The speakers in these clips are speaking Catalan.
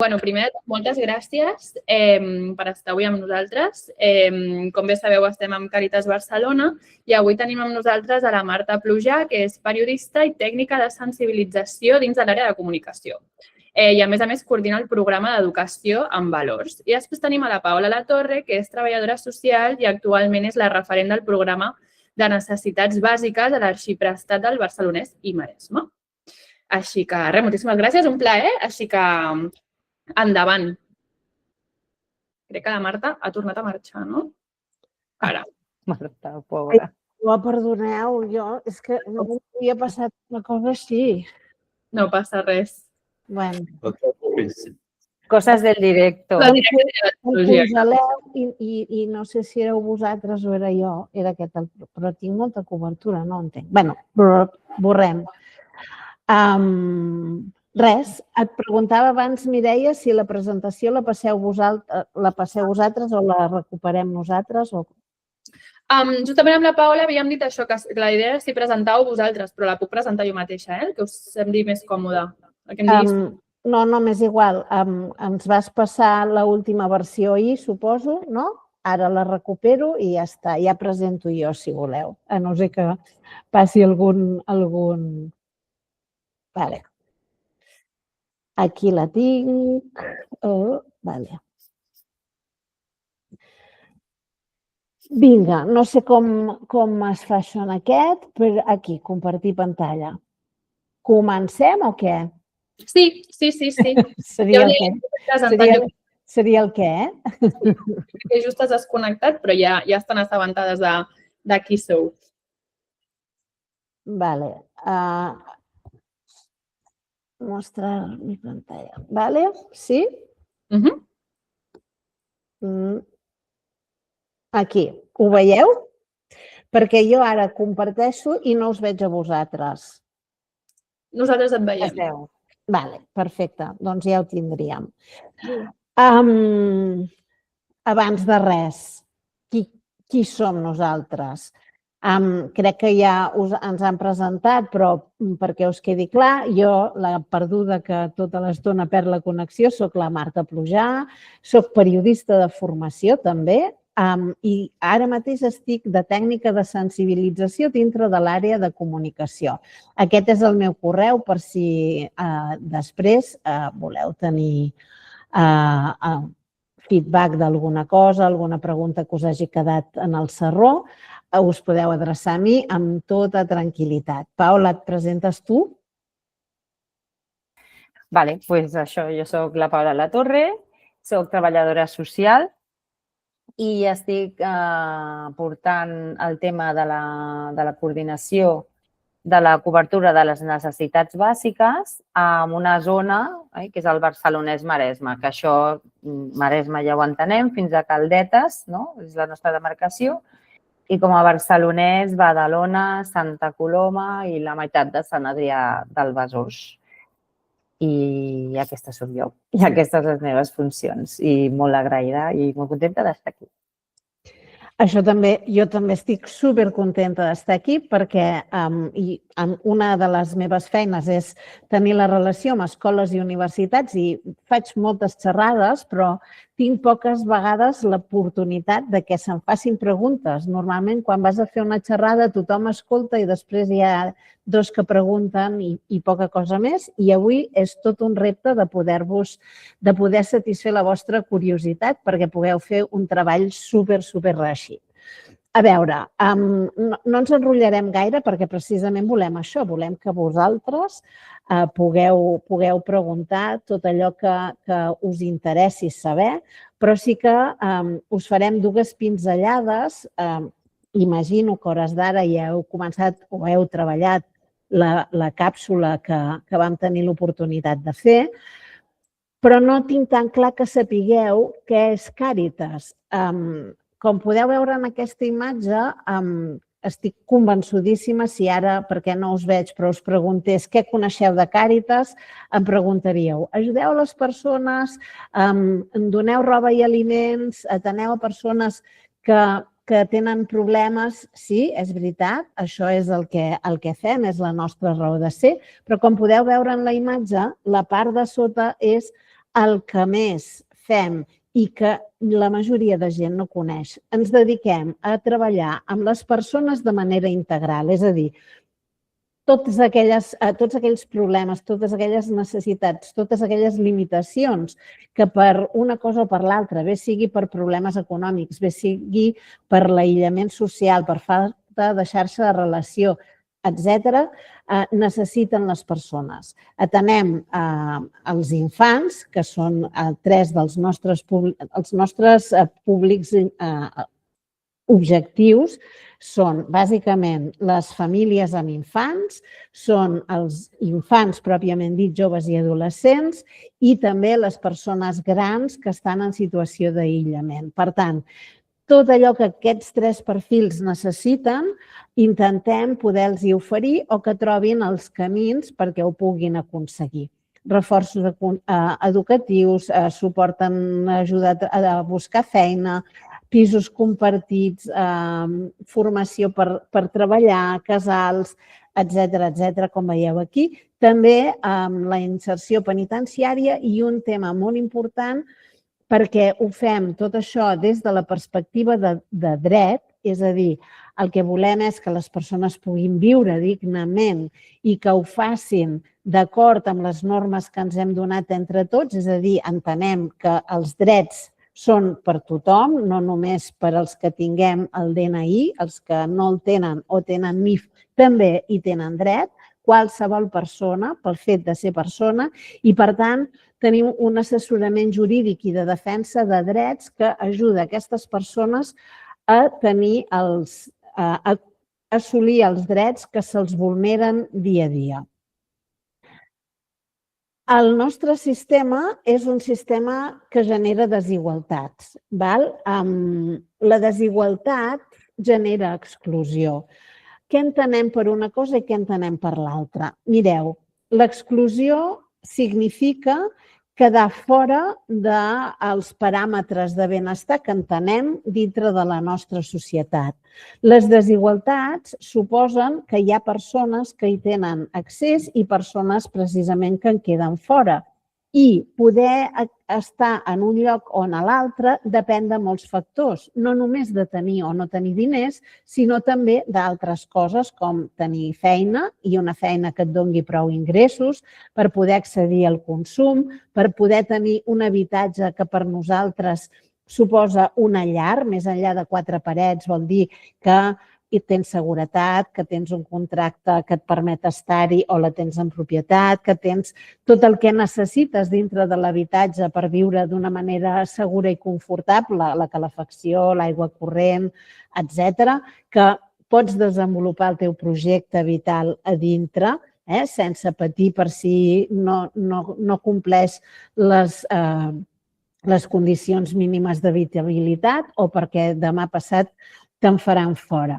Bueno, primer de tot, moltes gràcies per estar avui amb nosaltres. Com bé sabeu, estem amb Càritas Barcelona i avui tenim amb nosaltres a la Marta Plujà, que és periodista i tècnica de sensibilització dins de l'àrea de comunicació. I, a més, coordina el programa d'educació en valors. I després tenim a la Paola Latorre, que és treballadora social i actualment és la referent del programa de necessitats bàsiques a l'Arxiprestat del Barcelonès i Maresme. Així que, res, moltíssimes gràcies, un plaer. Així que, endavant. Crec que la Marta ha tornat a marxar, no? Ara. Marta, pobra. Perdoneu, jo és que no havia passat una cosa així. No passa res. Bueno. Coses del directo. La directa de la El tecnologia. congeleu i no sé si éreu vosaltres o era jo, era aquest, però tinc molta cobertura, no entenc. Bé, borrem. Res, et preguntava abans, Mireia, si la presentació la passeu vosaltres o la recuperem nosaltres? Justament amb la Paola havíem dit això, que la idea és si presentàveu vosaltres, però la puc presentar jo mateixa, que us sembli més còmode. No, m'és igual. Ens vas passar l'última versió ahir, suposo, no? Ara la recupero i ja està. Ja presento jo, si voleu. A no ser que passi algun... Vale. Aquí la tinc. Vale. Vinga, no sé com es fa això en aquest, però aquí, compartir pantalla. Comencem o què? Sí. Seria el què? Seria el què, Que just has desconnectat, però ja estan assabentades de qui sou. Vale. Mostrar mi pantalla. Vale? Sí? Aquí. Ho veieu? Perquè jo ara comparteixo i no us veig a vosaltres. Nosaltres et veiem. Vale, perfecte. Doncs ja ho tindríem. Abans de res, qui som nosaltres? Crec que ja ens han presentat, però perquè us quedi clar, jo, la perduda que tota l'estona perd la connexió, soc la Marta Plujà, soc periodista de formació també i ara mateix estic de tècnica de sensibilització dintre de l'àrea de comunicació. Aquest és el meu correu per si després voleu tenir feedback d'alguna cosa, alguna pregunta que us hagi quedat en el sarró, us podeu adreçar a mi amb tota tranquil·litat. Paola, et presentes tu? Vale, doncs això, jo soc la Paola Latorre, soc treballadora social i estic portant el tema de la coordinació de la cobertura de les necessitats bàsiques en una zona que és el Barcelonès-Maresme, que això, Maresme ja ho entenem, fins a Caldetes, és la nostra demarcació, i com a barcelonès, Badalona, Santa Coloma i la meitat de Sant Adrià del Besòs. I aquesta soc jo, i aquestes les meves funcions. I molt agraïda i molt contenta d'estar aquí. Jo també estic supercontenta d'estar aquí perquè una de les meves feines és tenir la relació amb escoles i universitats i faig moltes xerrades, però tinc poques vegades l'oportunitat de que se'm facin preguntes. Normalment, quan vas a fer una xerrada, tothom escolta i després hi ha dos que pregunten i poca cosa més. I avui és tot un repte de poder satisfer la vostra curiositat perquè pugueu fer un treball super reeixit. A veure, no ens enrotllarem gaire perquè precisament volem això, volem que vosaltres pugueu preguntar tot allò que us interessi saber, però sí que us farem dues pinzellades. Imagino que a hores d'ara ja heu començat o heu treballat la càpsula que vam tenir l'oportunitat de fer, però no tinc tan clar que sapigueu què és Càritas. Com podeu veure en aquesta imatge, estic convençudíssima, si ara, perquè no us veig, però us preguntés què coneixeu de Càritas, em preguntaríeu, ajudeu a les persones, doneu roba i aliments, ateneu a persones que tenen problemes? Sí, és veritat, això és el que fem, és la nostra raó de ser, però com podeu veure en la imatge, la part de sota és el que més fem i que la majoria de gent no coneix. Ens dediquem a treballar amb les persones de manera integral, és a dir, tots aquells problemes, totes aquelles necessitats, totes aquelles limitacions que per una cosa o per l'altra, bé sigui per problemes econòmics, bé sigui per l'aïllament social, per falta de xarxa de relació, etc., necessiten les persones. Atenem els infants, que són tres dels nostres públics objectius, són bàsicament les famílies amb infants, són els infants pròpiament dit, joves i adolescents, i també les persones grans que estan en situació d'aïllament. Per tant, tot allò que aquests tres perfils necessiten, intentem poder-los oferir o que trobin els camins perquè ho puguin aconseguir. Reforços educatius, suporten ajuda a buscar feina, pisos compartits, formació per treballar, casals, etc., com veieu aquí. També la inserció penitenciària i un tema molt important perquè ho fem tot això des de la perspectiva de dret, és a dir, el que volem és que les persones puguin viure dignament i que ho facin d'acord amb les normes que ens hem donat entre tots, és a dir, entenem que els drets són per tothom, no només per als que tinguem el DNI, els que no el tenen o tenen NIF també hi tenen dret, qualsevol persona, pel fet de ser persona, i per tant tenim un assessorament jurídic i de defensa de drets que ajuda aquestes persones a assolir els drets que se'ls vulneren dia a dia. El nostre sistema és un sistema que genera desigualtats. La desigualtat genera exclusió. Què entenem per una cosa i què entenem per l'altra? Mireu, l'exclusió significa quedar fora dels paràmetres de benestar que entenem dintre de la nostra societat. Les desigualtats suposen que hi ha persones que hi tenen accés i persones precisament que en queden fora. I poder estar en un lloc o en l'altre depèn de molts factors, no només de tenir o no tenir diners, sinó també d'altres coses com tenir feina i una feina que et doni prou ingressos per poder accedir al consum, per poder tenir un habitatge que per nosaltres suposa una llar, més enllà de quatre parets, vol dir que tens seguretat, que tens un contracte que et permet estar-hi o la tens en propietat, que tens tot el que necessites dintre de l'habitatge per viure d'una manera segura i confortable, la calefacció, l'aigua corrent, etc., que pots desenvolupar el teu projecte vital a dintre, sense patir per si no compleix les condicions mínimes d'habitabilitat o perquè demà passat te'n faran fora.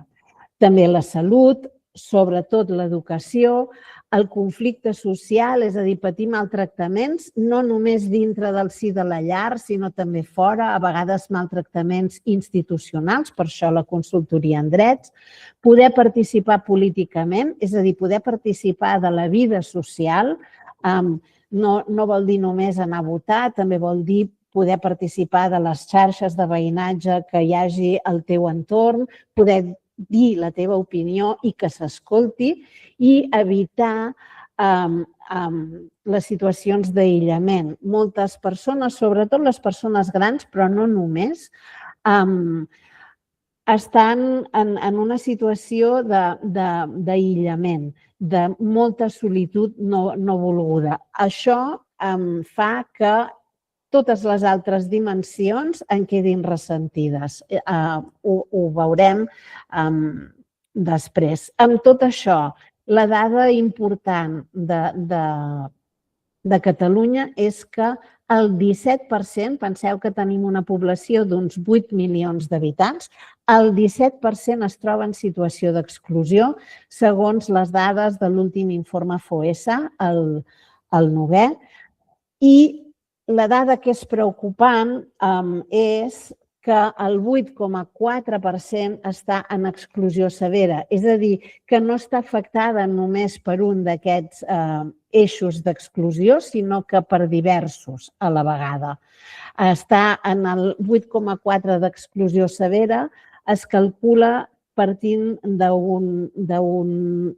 També la salut, sobretot l'educació, el conflicte social, és a dir, patir maltractaments, no només dintre del si de la llar, sinó també fora, a vegades maltractaments institucionals, per això la consultoria en drets, poder participar políticament, és a dir, poder participar de la vida social, no vol dir només anar a votar, també vol dir poder participar de les xarxes de veïnatge que hi hagi al teu entorn, poder dir la teva opinió i que s'escolti i evitar les situacions d'aïllament. Moltes persones, sobretot les persones grans, però no només, estan en una situació d'aïllament, de molta solitud no volguda. Això fa que totes les altres dimensions en quedin ressentides. Ho veurem després. Amb tot això, la dada important de Catalunya és que el 17%, penseu que tenim una població d'uns 8 milions d'habitants, el 17% es troba en situació d'exclusió, segons les dades de l'últim informe FOESA, el 9è, i la dada que és preocupant és que el 8,4% està en exclusió severa. És a dir, que no està afectada només per un d'aquests eixos d'exclusió, sinó que per diversos a la vegada. Està en el 8,4% d'exclusió severa, es calcula partint d'un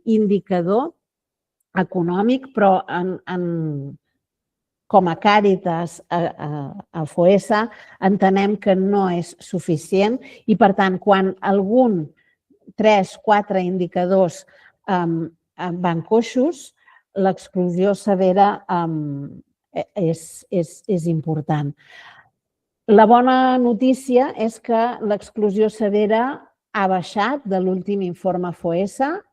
indicador econòmic, però com a Càritas a FOESA entenem que no és suficient i, per tant, quan algun 3-4 indicadors van coixos, l'exclusió severa és important. La bona notícia és que l'exclusió severa ha baixat de l'últim informe FOESA.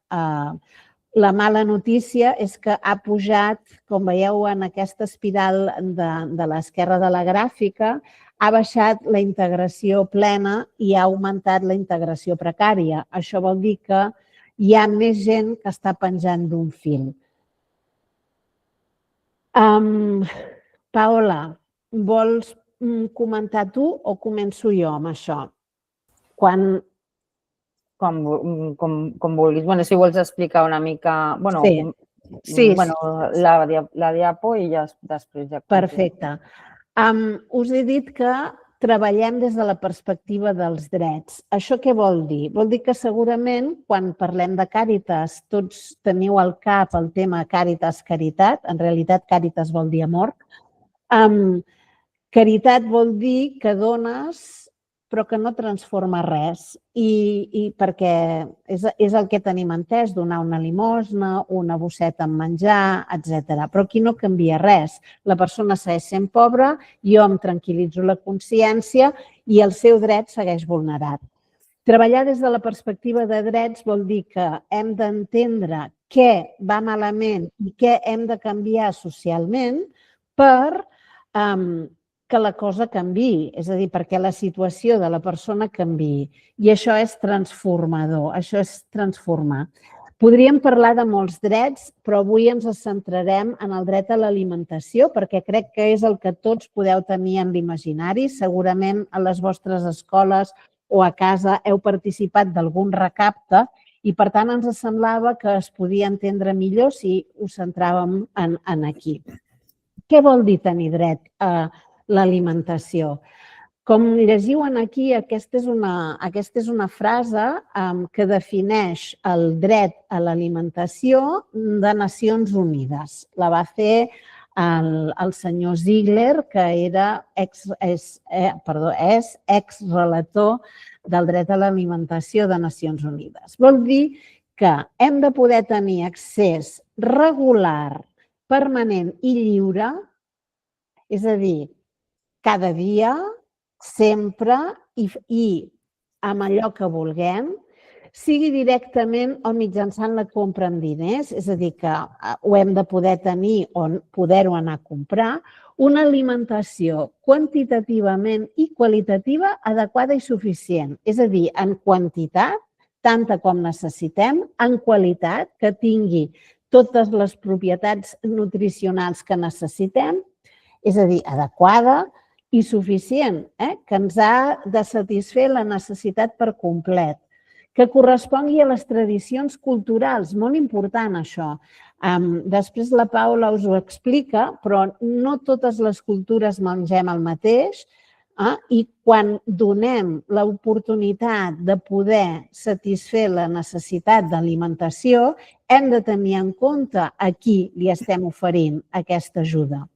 La mala notícia és que ha pujat, com veieu en aquesta espiral de l'esquerra de la gràfica, ha baixat la integració plena i ha augmentat la integració precària. Això vol dir que hi ha més gent que està penjant d'un fil. Paola, vols comentar tu o començo jo amb això? Com vulguis. Si vols explicar una mica la diapo i ja després ja... Perfecte. Us he dit que treballem des de la perspectiva dels drets. Això què vol dir? Vol dir que segurament quan parlem de Càritas tots teniu al cap el tema Càritas-caritat. En realitat Càritas vol dir amor. Caritat vol dir que dones però que no transforma res, i perquè és el que tenim entès, donar una limosna, una bosseta amb menjar, etc. Però aquí no canvia res. La persona segueix sent pobra, jo em tranquil·litzo la consciència i el seu dret segueix vulnerat. Treballar des de la perspectiva de drets vol dir que hem d'entendre què va malament i què hem de canviar socialment per que la cosa canviï, és a dir, perquè la situació de la persona canviï. I això és transformador, això és transformar. Podríem parlar de molts drets, però avui ens centrarem en el dret a l'alimentació, perquè crec que és el que tots podeu tenir en l'imaginari. Segurament a les vostres escoles o a casa heu participat d'algun recapte i, per tant, ens semblava que es podia entendre millor si us centràvem en aquí. Què vol dir tenir dret a l'alimentació? Com llegiu aquí, aquesta és una frase que defineix el dret a l'alimentació de Nacions Unides. La va fer el senyor Ziegler, que és exrelator del dret a l'alimentació de Nacions Unides. Vol dir que hem de poder tenir accés regular, permanent i lliure, és a dir, cada dia, sempre i amb allò que vulguem, sigui directament o mitjançant la compra amb diners, és a dir, que ho hem de poder tenir o poder-ho anar a comprar, una alimentació quantitativament i qualitativa adequada i suficient, és a dir, en quantitat, tanta com necessitem, en qualitat, que tingui totes les propietats nutricionals que necessitem, és a dir, adequada i suficient, que ens ha de satisfer la necessitat per complet, que correspongui a les tradicions culturals, molt important això. Després la Paula us ho explica, però no totes les cultures mengem el mateix i quan donem l'oportunitat de poder satisfer la necessitat d'alimentació, hem de tenir en compte a qui li estem oferint aquesta ajuda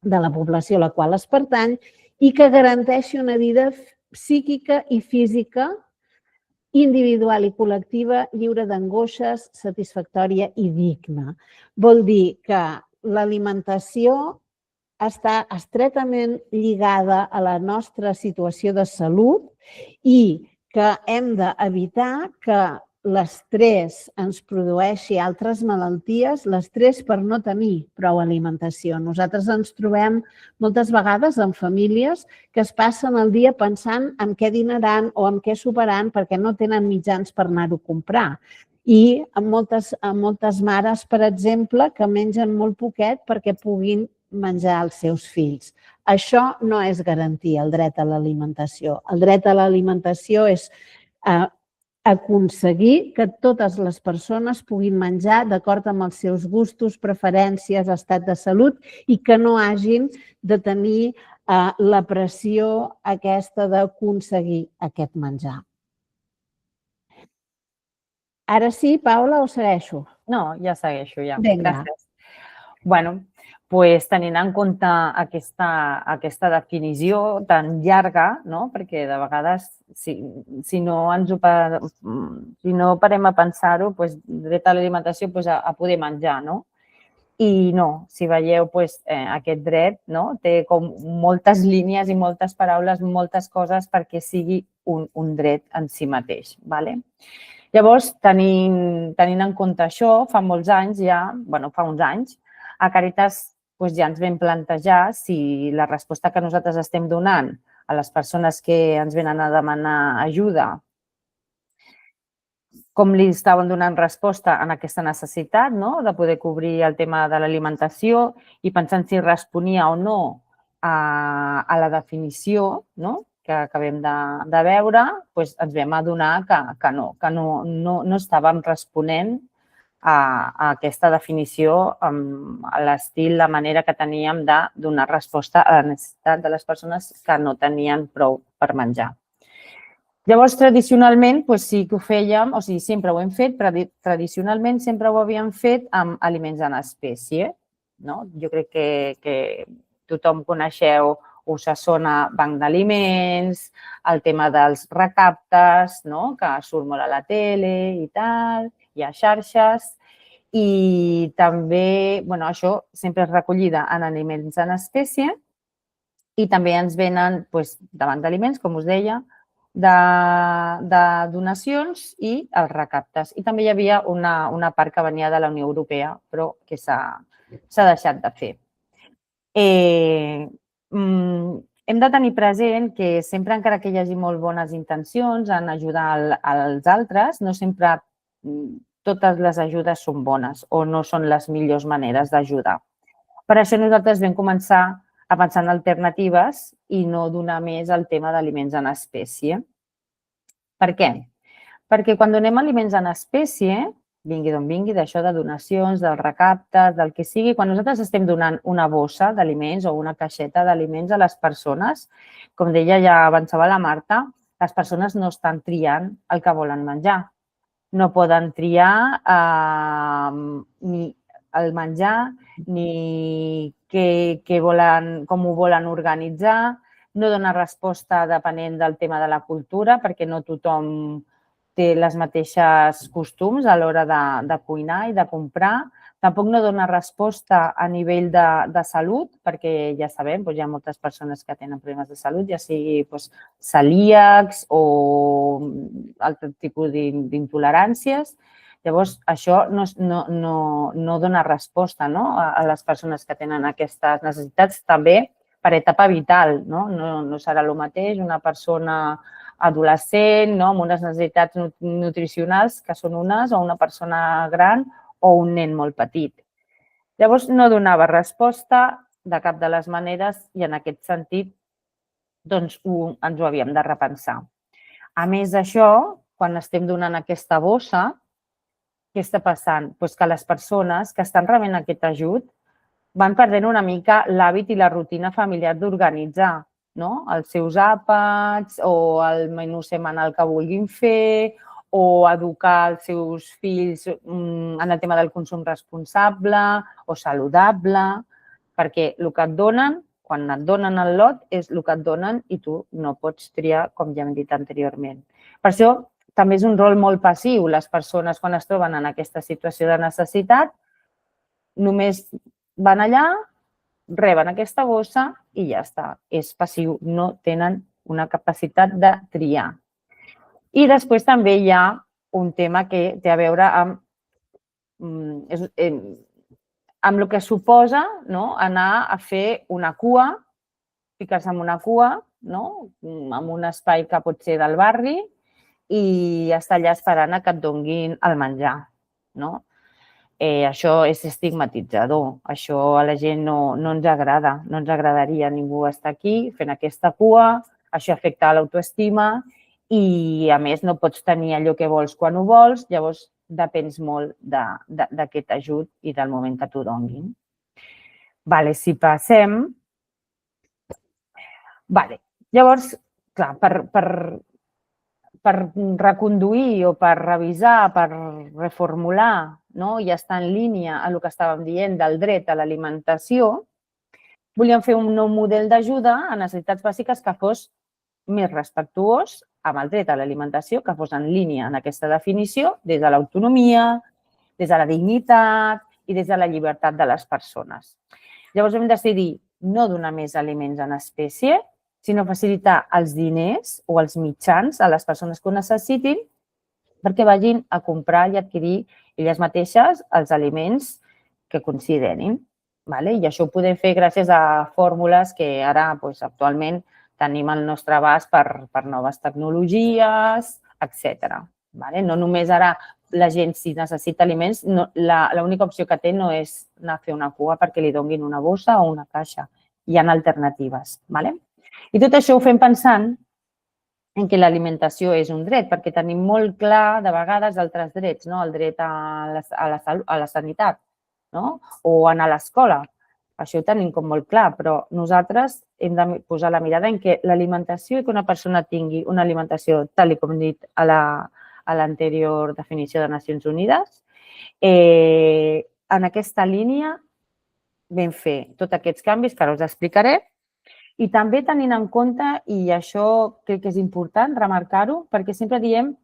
de la població a la qual es pertany i que garanteixi una vida psíquica i física individual i col·lectiva lliure d'angoixes, satisfactòria i digna. Vol dir que l'alimentació està estretament lligada a la nostra situació de salut i que hem d'evitar que l'estrès ens produeixi altres malalties, l'estrès per no tenir prou alimentació. Nosaltres ens trobem moltes vegades en famílies que es passen el dia pensant en què dinaran o en què soparan perquè no tenen mitjans per anar-ho a comprar. I amb moltes mares, per exemple, que mengen molt poquet perquè puguin menjar els seus fills. això no és garantir el dret a l'alimentació. El dret a l'alimentació és aconseguir que totes les persones puguin menjar d'acord amb els seus gustos, preferències, estat de salut i que no hagin de tenir la pressió aquesta d'aconseguir aquest menjar. Ara sí, Paula, o segueixo? No, ja segueixo, ja. Vinga. Gràcies. Bueno, doncs tenint en compte aquesta definició tan llarga, no? Perquè de vegades, si no parem a pensar-ho, dret a l'alimentació a poder menjar, no? I no, si veieu, aquest dret té com moltes línies i moltes paraules, moltes coses perquè sigui un dret en si mateix. Llavors, tenint en compte això, fa molts anys ja, fa uns anys, a Càritas ja ens vam plantejar si la resposta que nosaltres estem donant a les persones que ens venen a demanar ajuda, com li estaven donant resposta a aquesta necessitat de poder cobrir el tema de l'alimentació i pensant si responia o no a la definició que acabem de veure, ens vam adonar que no estàvem responent a aquesta definició amb l'estil, la manera que teníem de donar resposta a la necessitat de les persones que no tenien prou per menjar. Llavors, tradicionalment, sí que ho fèiem, o sigui, sempre ho hem fet, però tradicionalment sempre ho havíem fet amb aliments en espècie. Jo crec que tothom coneixeu, us sona banc d'aliments, el tema dels recaptes, que surt molt a la tele i tal, hi ha xarxes, i també, això sempre és recollida en aliments en espècie i també ens venen de banc d'aliments, com us deia, de donacions i els recaptes. I també hi havia una part que venia de la Unió Europea, però que s'ha deixat de fer. Hem de tenir present que sempre, encara que hi hagi molt bones intencions en ajudar els altres, no sempre totes les ajudes són bones o no són les millors maneres d'ajudar. Per això nosaltres vam començar a pensar en alternatives i no donar més el tema d'aliments en espècie. Per què? Perquè quan donem aliments en espècie, vingui d'on vingui, d'això de donacions, dels recaptes, del que sigui, quan nosaltres estem donant una bossa d'aliments o una caixeta d'aliments a les persones, com deia, ja avançava la Marta, les persones no estan triant el que volen menjar. No poden triar ni el menjar, ni com ho volen organitzar, no dona resposta depenent del tema de la cultura, perquè no tothom té les mateixes costums a l'hora de cuinar i de comprar. Tampoc no dona resposta a nivell de salut, perquè ja sabem, hi ha moltes persones que tenen problemes de salut, ja sigui celíacs o altre tipus d'intoleràncies. Llavors, això no dona resposta a les persones que tenen aquestes necessitats, també per etapa vital. No serà el mateix una persona adolescent amb unes necessitats nutricionals que són unes, o una persona gran o un nen molt petit. Llavors, no donava resposta de cap de les maneres i en aquest sentit ens ho havíem de repensar. A més d'això, quan estem donant aquesta bossa, què està passant? Que les persones que estan rebent aquest ajut van perdent una mica l'hàbit i la rutina familiar d'organitzar els seus àpats o el menú setmanal que vulguin fer o educar els seus fills en el tema del consum responsable o saludable, perquè el que et donen, quan et donen el lot, és el que et donen i tu no pots triar, com ja hem dit anteriorment. Per això també és un rol molt passiu. Les persones, quan es troben en aquesta situació de necessitat, només van allà, reben aquesta bossa i ja està. És passiu, no tenen una capacitat de triar. I després també hi ha un tema que té a veure amb el que suposa anar a fer una cua, ficar-se en una cua, en un espai que pot ser del barri i estar allà esperant que et donguin el menjar. Això és estigmatitzador. Això a la gent no ens agrada. No ens agradaria a ningú estar aquí fent aquesta cua. Això afecta l'autoestima i, a més, no pots tenir allò que vols quan ho vols. Llavors, depens molt d'aquest ajut i del moment que t'ho donin. Si passem... Llavors, clar, per reconduir o per revisar, per reformular i estar en línia amb el que estàvem dient del dret a l'alimentació, volíem fer un nou model d'ajuda a necessitats bàsiques que fos més respectuós amb el dret a l'alimentació, que fos en línia en aquesta definició, des de l'autonomia, des de la dignitat i des de la llibertat de les persones. Llavors vam decidir no donar més aliments en espècie, sinó facilitar els diners o els mitjans a les persones que ho necessitin perquè vagin a comprar i adquirir elles mateixes els aliments que considerin. I això ho podem fer gràcies a fórmules que ara actualment tenim al nostre abast per noves tecnologies, etc. No només ara la gent, si necessita aliments, l'única opció que té no és anar a fer una cua perquè li donin una bossa o una caixa. Hi ha alternatives. I tot això ho fem pensant en que l'alimentació és un dret, perquè tenim molt clar, de vegades, altres drets, el dret a la sanitat o anar a l'escola. Això ho tenim com molt clar, però nosaltres hem de posar la mirada en que l'alimentació i que una persona tingui una alimentació, tal com hem dit a l'anterior definició de Nacions Unides, en aquesta línia vam fer tots aquests canvis que ara us explicaré. I també tenint en compte, i això crec que és important remarcar-ho, perquè sempre diem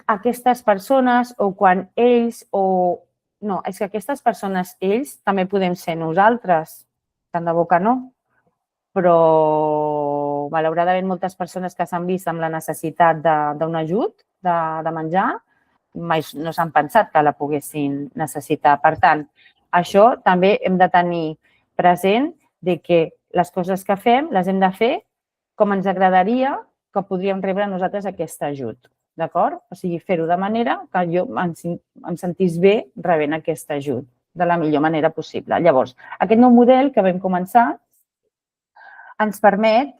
aquestes persones o quan ells o... No, és que aquestes persones, ells, també podem ser nosaltres. Tant de bo que no. Però, malauradament, moltes persones que s'han vist amb la necessitat d'un ajut de menjar mai no s'han pensat que la poguessin necessitar. Per tant, això també hem de tenir present que les coses que fem les hem de fer com ens agradaria que podríem rebre nosaltres aquest ajut. D'acord? O sigui, fer-ho de manera que jo em sentís bé rebent aquest ajut de la millor manera possible. Llavors, aquest nou model que vam començar ens permet,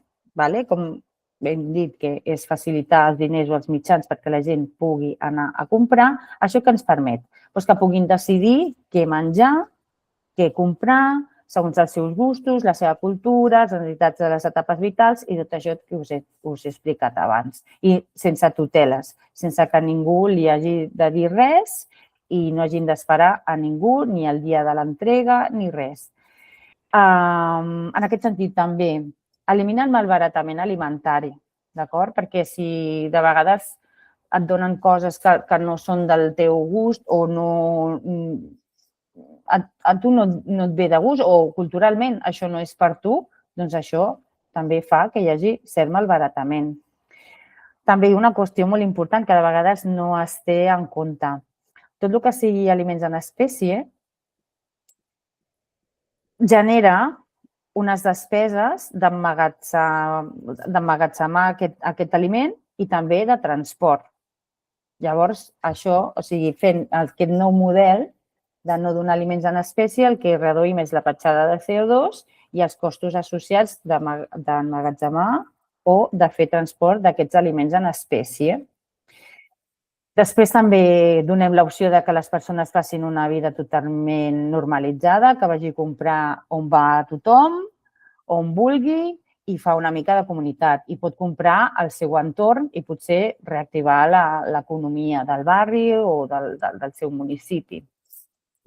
com hem dit que és facilitar els diners o els mitjans perquè la gent pugui anar a comprar, això que ens permet? Que puguin decidir què menjar, què comprar, segons els seus gustos, la seva cultura, les necessitats de les etapes vitals i tot això que us he explicat abans. I sense tuteles, sense que ningú li hagi de dir res i no hagin d'esperar a ningú, ni el dia de l'entrega, ni res. En aquest sentit, també, eliminar el malbaratament alimentari, d'acord? Perquè si de vegades et donen coses que no són del teu gust o a tu no et ve de gust o culturalment això no és per tu, doncs això també fa que hi hagi cert malbaratament. També una qüestió molt important que de vegades no es té en compte. Tot el que sigui aliments en espècie genera unes despeses d'emmagatzemar aquest aliment i també de transport. Llavors, això, o sigui, fent aquest nou model de no donar aliments en espècie, el que reduïm és la petjada de CO2 i els costos associats d'emmagatzemar o de fer transport d'aquests aliments en espècie. Després també donem l'opció que les persones facin una vida totalment normalitzada, que vagi a comprar on va tothom, on vulgui i fa una mica de comunitat i pot comprar al seu entorn i potser reactivar l'economia del barri o del seu municipi,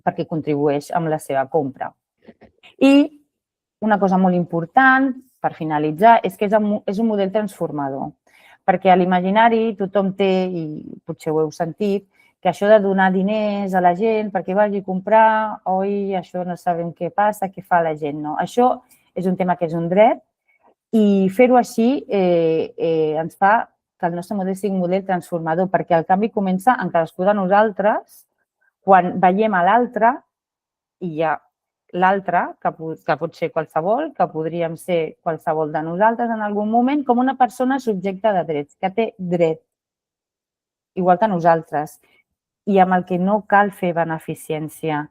perquè contribueix amb la seva compra. I una cosa molt important, per finalitzar, és que és un model transformador, perquè a l'imaginari tothom té, i potser ho heu sentit, que això de donar diners a la gent perquè vagi a comprar, oi, això no sabem què passa, què fa la gent, no. Això és un tema que és un dret i fer-ho així ens fa que el nostre model sigui un model transformador, perquè el canvi comença en cadascú de nosaltres quan veiem a l'altre i hi ha l'altre, que pot ser qualsevol, que podríem ser qualsevol de nosaltres en algun moment, com una persona subjecte de drets, que té dret, igual que nosaltres. i amb el que no cal fer beneficència,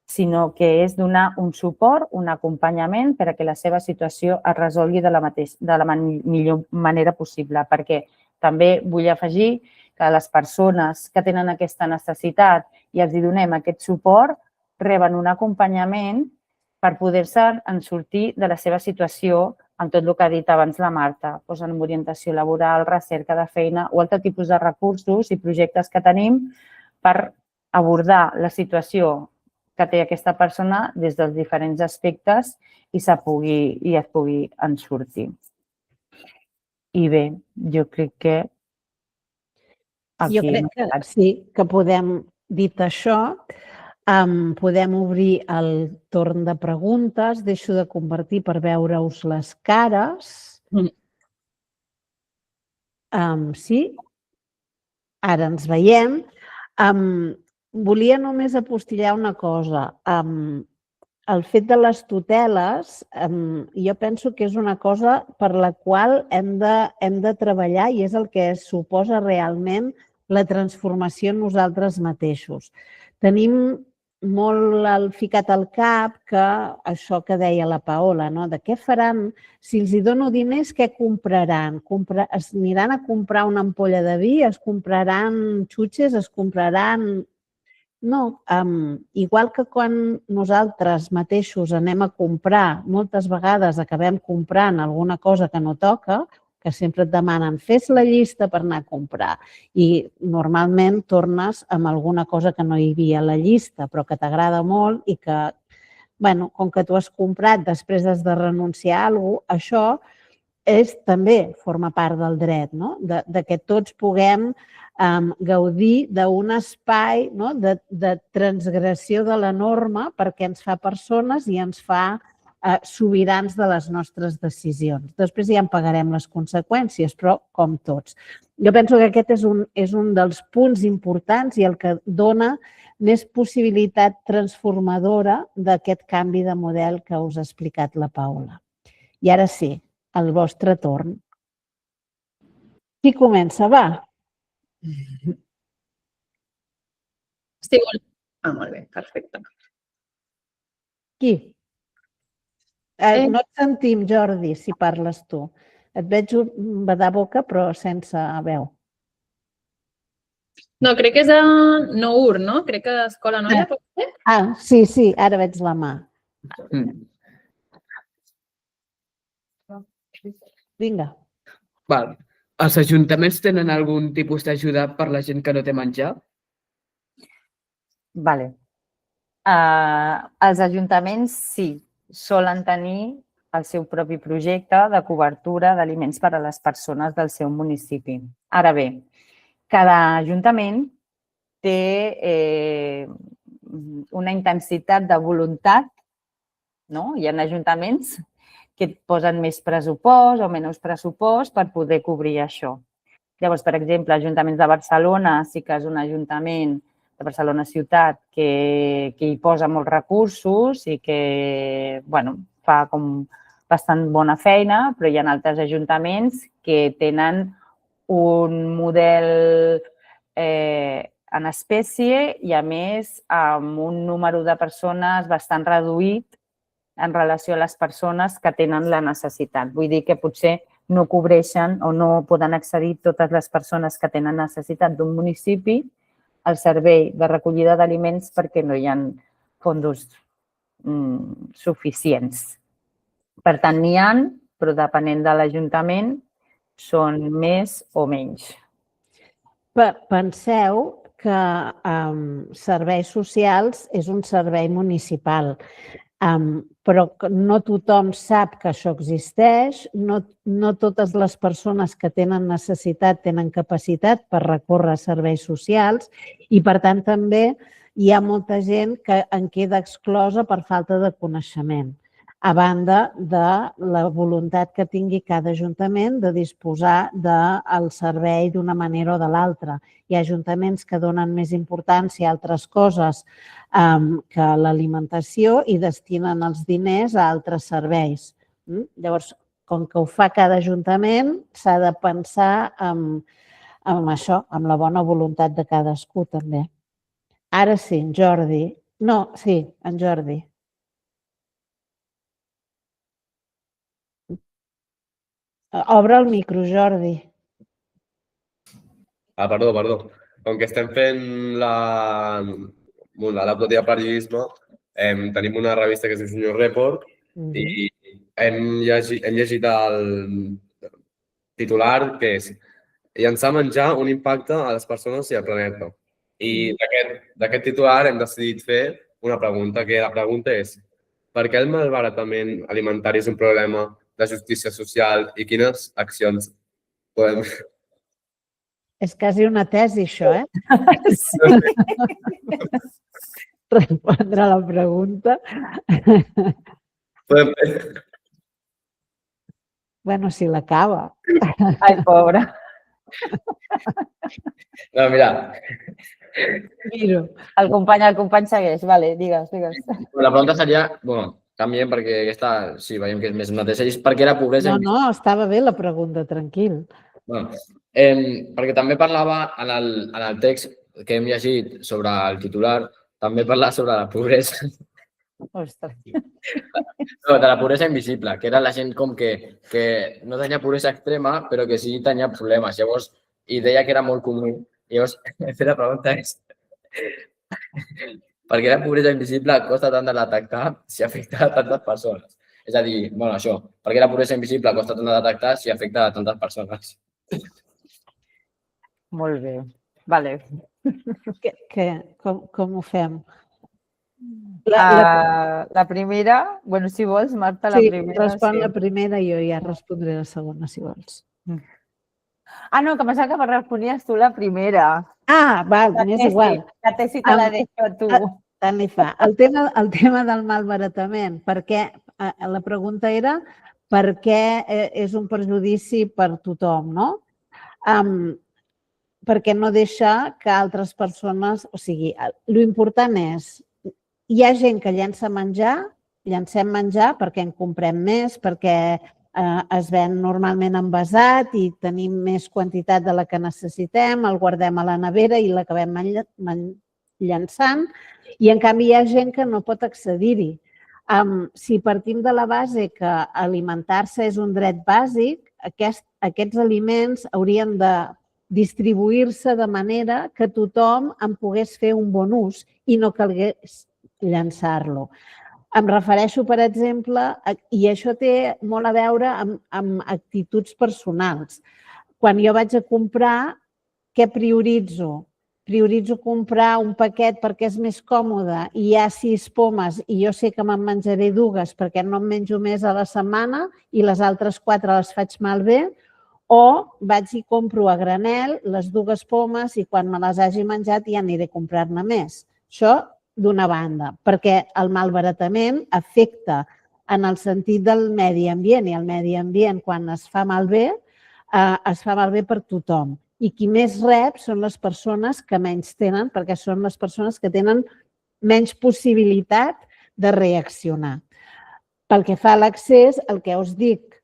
sinó que és donar un suport, un acompanyament perquè la seva situació es resolgui de la millor manera possible. Perquè també vull afegir que les persones que tenen aquesta necessitat i els donem aquest suport reben un acompanyament per poder-se en sortir de la seva situació amb tot el que ha dit abans la Marta, doncs en orientació laboral, recerca de feina o altre tipus de recursos i projectes que tenim per abordar la situació que té aquesta persona des dels diferents aspectes i es pugui en sortir. I bé, jo crec que aquí... Jo crec que sí, que podem, dit això, podem obrir el torn de preguntes. Deixo de compartir per veure-us les cares. Sí? Ara ens veiem. Volia només apostillar una cosa. El fet de les tuteles, jo penso que és una cosa per la qual hem de treballar i és el que suposa realment la transformació en nosaltres mateixos. Tenim molt ficat al cap que això que deia la Paola, no? De què faran? Si els dono diners, què compraran? Es aniran a comprar una ampolla de vi? Es compraran xutxes? Es compraran... No, igual que quan nosaltres mateixos anem a comprar, moltes vegades acabem comprant alguna cosa que no toca, que sempre et demanen, fes la llista per anar a comprar i normalment tornes amb alguna cosa que no hi havia a la llista però que t'agrada molt i que, bueno, com que tu has comprat, després has de renunciar a alguna cosa, això també forma part del dret, no? De que tots puguem gaudir d'un espai de transgressió de la norma perquè ens fa persones i ens fa sobirans de les nostres decisions. Després ja en pagarem les conseqüències, però com tots. Jo penso que aquest és un dels punts importants i el que dona més possibilitat transformadora d'aquest canvi de model que us ha explicat la Paula. I ara sí, el vostre torn. Qui comença? Va. Molt bé, perfecte. Qui? No et sentim, Jordi, si parles tu. Et veig badar boca, però sense veu. No, crec que és a Nour, no? Crec que d'Escola Noia, pot ser? Sí, ara veig la mà. Vinga. Val. Els ajuntaments tenen algun tipus d'ajuda per la gent que no té menjar? Vale. Els ajuntaments sí, solen tenir el seu propi projecte de cobertura d'aliments per a les persones del seu municipi. Ara bé, cada ajuntament té una intensitat de voluntat, no? Hi ha ajuntaments que et posen més pressupost o menys pressupost per poder cobrir això. Llavors, per exemple, ajuntaments de Barcelona sí que és un ajuntament de Barcelona ciutat que hi posa molts recursos i que fa com bastant bona feina, però hi ha altres ajuntaments que tenen un model en espècie i, a més, amb un número de persones bastant reduït en relació a les persones que tenen la necessitat. Vull dir que potser no cobreixen o no poden accedir totes les persones que tenen necessitat d'un municipi al servei de recollida d'aliments perquè no hi ha fons suficients. Per tant, n'hi ha, però depenent de l'Ajuntament són més o menys. Penseu que serveis socials és un servei municipal, però no tothom sap que això existeix, no totes les persones que tenen necessitat tenen capacitat per recórrer a serveis socials i, per tant, també hi ha molta gent que en queda exclosa per falta de coneixement, a banda de la voluntat que tingui cada ajuntament de disposar del servei d'una manera o de l'altra. Hi ha ajuntaments que donen més importància a altres coses que l'alimentació i destinen els diners a altres serveis. Llavors, com que ho fa cada ajuntament, s'ha de pensar en això, amb la bona voluntat de cadascú també. Ara sí, en Jordi. No, sí, en Jordi. Obre el micro, Jordi. Perdó. Com que estem fent la pròpia periodisme, tenim una revista que es diu Junior Report i hem llegit el titular que és llançar menjar un impacte a les persones i al planeta. I d'aquest titular hem decidit fer una pregunta, que la pregunta és per què el malbaratament alimentari és un problema de justícia social i quines accions podem fer? És quasi una tesi, això, eh? Respondre a la pregunta. Bueno, si l'acaba. Ai, pobre. No, mira, Miro. El company segueix. Vale, digues. La pregunta seria, bueno, canviem perquè aquesta, sí, veiem que és més una tesi, és per què la pobresa... No, estava bé la pregunta, tranquil. Bueno, perquè també parlava en el text que hem llegit sobre el titular, també parlava sobre la pobresa. Ostres. No, de la pobresa invisible, que era la gent com que no tenia pobresa extrema, però que sí tenia problemes. Llavors, i deia que era molt comú. Llavors, la pregunta és per què la pobresa invisible costa tant de detectar si afecta a tantes persones? És a dir, bueno, això, per què la pobresa invisible costa tant de detectar si afecta a tantes persones? Molt bé. Vale. Com ho fem? La primera, bueno, si vols, Marta, la Sí, primera. respon la primera i jo ja respondré la segona, si vols. Ah, no, que pensava que responies tu la primera. Ah, val, m'és igual. La tesi te la deixo a tu. Tant li fa. El tema del malbaratament, la pregunta era per què és un perjudici per tothom, no? Perquè no deixa que altres persones... O sigui, l'important és, hi ha gent que llancem menjar perquè en comprem més, perquè es ven normalment envasat i tenim més quantitat de la que necessitem, el guardem a la nevera i l'acabem llançant, i en canvi hi ha gent que no pot accedir-hi. Si partim de la base que alimentar-se és un dret bàsic, aquests aliments haurien de distribuir-se de manera que tothom en pogués fer un bon ús i no calgués llançar-lo. Em refereixo, per exemple, i això té molt a veure amb actituds personals. Quan jo vaig a comprar, què prioritzo? Prioritzo comprar un paquet perquè és més còmode i hi ha 6 pomes i jo sé que me'n menjaré 2 perquè no em menjo més a la setmana i les altres 4 les faig malbé, o vaig i compro a granel les 2 pomes i quan me les hagi menjat ja aniré a comprar-ne més. Això d'una banda, perquè el malbaratament afecta en el sentit del medi ambient i el medi ambient quan es fa malbé per tothom. I qui més rep són les persones que menys tenen, perquè són les persones que tenen menys possibilitat de reaccionar. Pel que fa a l'accés, el que us dic,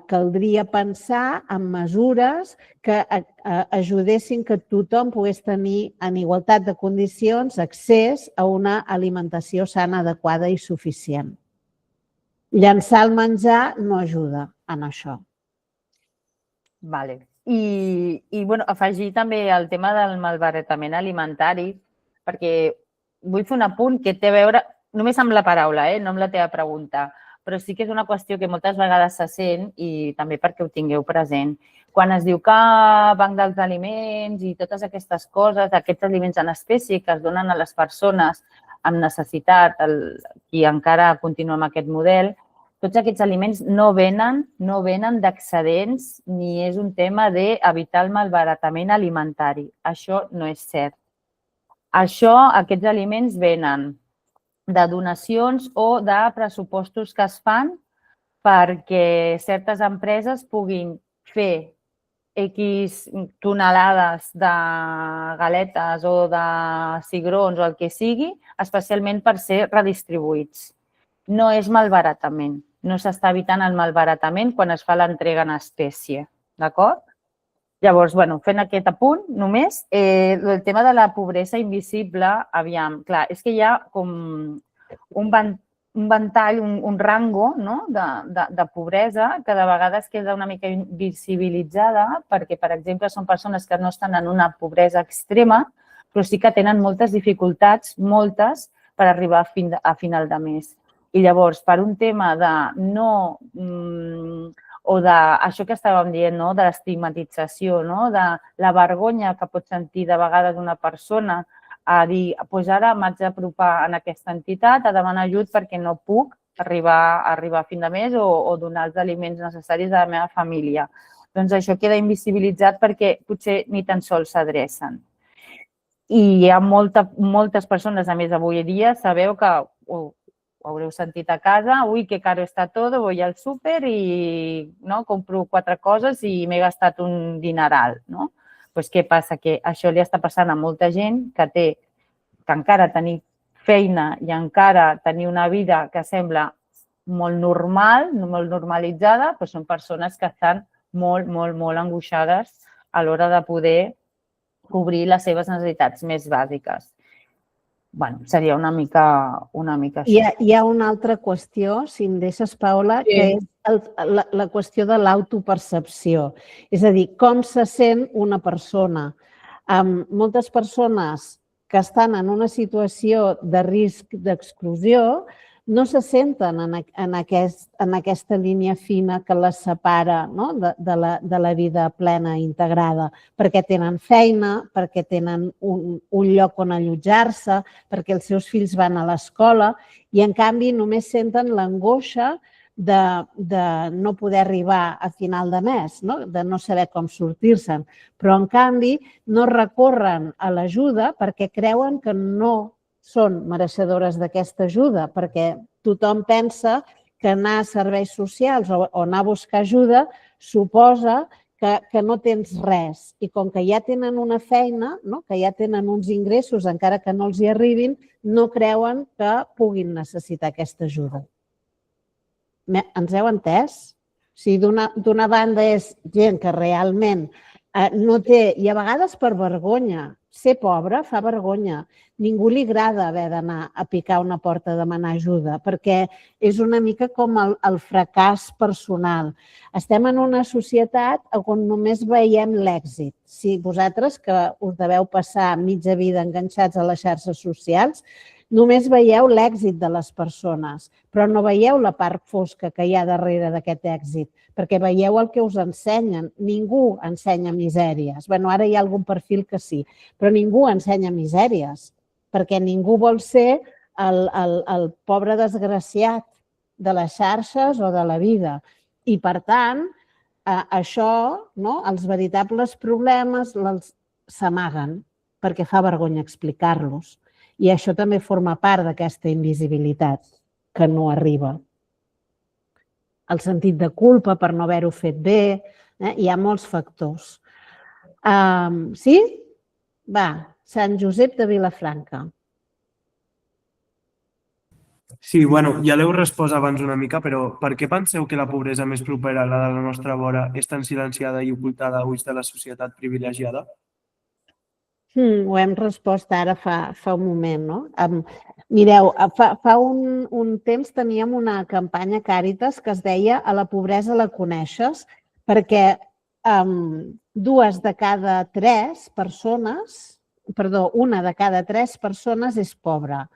caldria pensar en mesures que ajudessin que tothom pogués tenir en igualtat de condicions accés a una alimentació sana, adequada i suficient. Llançar el menjar no ajuda en això. Vale. I bueno, afegir també el tema del malbaratament alimentari, perquè vull fer un apunt que té a veure només amb la paraula, no amb la teva pregunta, però sí que és una qüestió que moltes vegades se sent i també perquè ho tingueu present. Quan es diu que Banc dels Aliments i totes aquestes coses, aquests aliments en espècie que es donen a les persones amb necessitat, i encara continua amb aquest model, tots aquests aliments no venen d'excedents ni és un tema d'evitar el malbaratament alimentari. Això no és cert. Aquests aliments venen de donacions o de pressupostos que es fan perquè certes empreses puguin fer X tonelades de galetes o de cigrons o el que sigui, especialment per ser redistribuïts. No és malbaratament. No s'està evitant el malbaratament quan es fa l'entrega en espècie. D'acord? Llavors, fent aquest apunt només, el tema de la pobresa invisible, aviam, clar, és que hi ha com un ventall, un rango de pobresa que de vegades queda una mica invisibilitzada perquè, per exemple, són persones que no estan en una pobresa extrema, però sí que tenen moltes dificultats, moltes, per arribar a final de mes. I llavors, per un tema de no... o d'això que estàvem dient, de l'estigmatització, de la vergonya que pot sentir de vegades una persona a dir, doncs ara m'haig d'apropar en aquesta entitat a demanar ajut perquè no puc arribar a fin de mes o donar els aliments necessaris a la meva família. Doncs això queda invisibilitzat perquè potser ni tan sols s'adrecen. I hi ha moltes persones, a més, avui dia, sabeu que ho haureu sentit a casa, ui, que caro està tot, voy al súper i compro 4 coses i m'he gastat un dineral. Doncs què passa? Que això li està passant a molta gent que encara tenir feina i encara tenir una vida que sembla molt normal, molt normalitzada, però són persones que estan molt, molt, molt angoixades a l'hora de poder cobrir les seves necessitats més bàsiques. Seria una mica això. Hi ha una altra qüestió, si em deixes, Paula, que és la qüestió de l'autopercepció. És a dir, com se sent una persona. Moltes persones que estan en una situació de risc d'exclusió no se senten en aquesta línia fina que les separa de la vida plena i integrada, perquè tenen feina, perquè tenen un lloc on allotjar-se, perquè els seus fills van a l'escola i, en canvi, només senten l'angoixa de no poder arribar a final de mes, de no saber com sortir-se'n. Però, en canvi, no recorren a l'ajuda perquè creuen que no són mereixedores d'aquesta ajuda, perquè tothom pensa que anar a serveis socials o anar a buscar ajuda suposa que no tens res. I com que ja tenen una feina, que ja tenen uns ingressos, encara que no els hi arribin, no creuen que puguin necessitar aquesta ajuda. Ens heu entès? O sigui, d'una banda és gent que realment no té, i a vegades per vergonya, ser pobre fa vergonya. Ningú li agrada haver d'anar a picar una porta a demanar ajuda perquè és una mica com el fracàs personal. Estem en una societat on només veiem l'èxit. Si vosaltres, que us deveu passar mitja vida enganxats a les xarxes socials, només veieu l'èxit de les persones, però no veieu la part fosca que hi ha darrere d'aquest èxit, perquè veieu el que us ensenyen. Ningú ensenya misèries. Ara hi ha algun perfil que sí, però ningú ensenya misèries, perquè ningú vol ser el pobre desgraciat de les xarxes o de la vida. I, per tant, això, els veritables problemes s'amaguen perquè fa vergonya explicar-los. I això també forma part d'aquesta invisibilitat que no arriba. El sentit de culpa per no haver-ho fet bé, hi ha molts factors. Sí? Va, Sant Josep de Vilafranca. Sí, ja l'heu respost abans una mica, però per què penseu que la pobresa més propera a la de la nostra vora és tan silenciada i ocultada a ulls de la societat privilegiada? Ho hem respost ara fa un moment, no? Mireu, fa un temps teníem una campanya Càritas que es deia "A la pobresa la coneixes", perquè una de cada 3 persones és pobra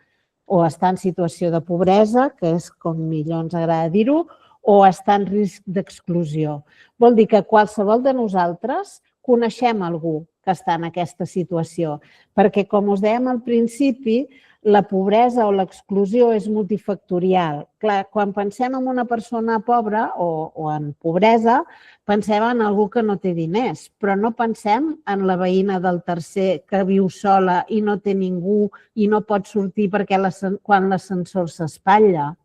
o està en situació de pobresa, que és com millor ens agrada dir-ho, o està en risc d'exclusió. Vol dir que qualsevol de nosaltres coneixem algú que està en aquesta situació, perquè, com us dèiem al principi, la pobresa o l'exclusió és multifactorial. Clar, quan pensem en una persona pobra o en pobresa, pensem en algú que no té diners, però no pensem en la veïna del tercer que viu sola i no té ningú i no pot sortir perquè quan l'ascensor s'espatlla.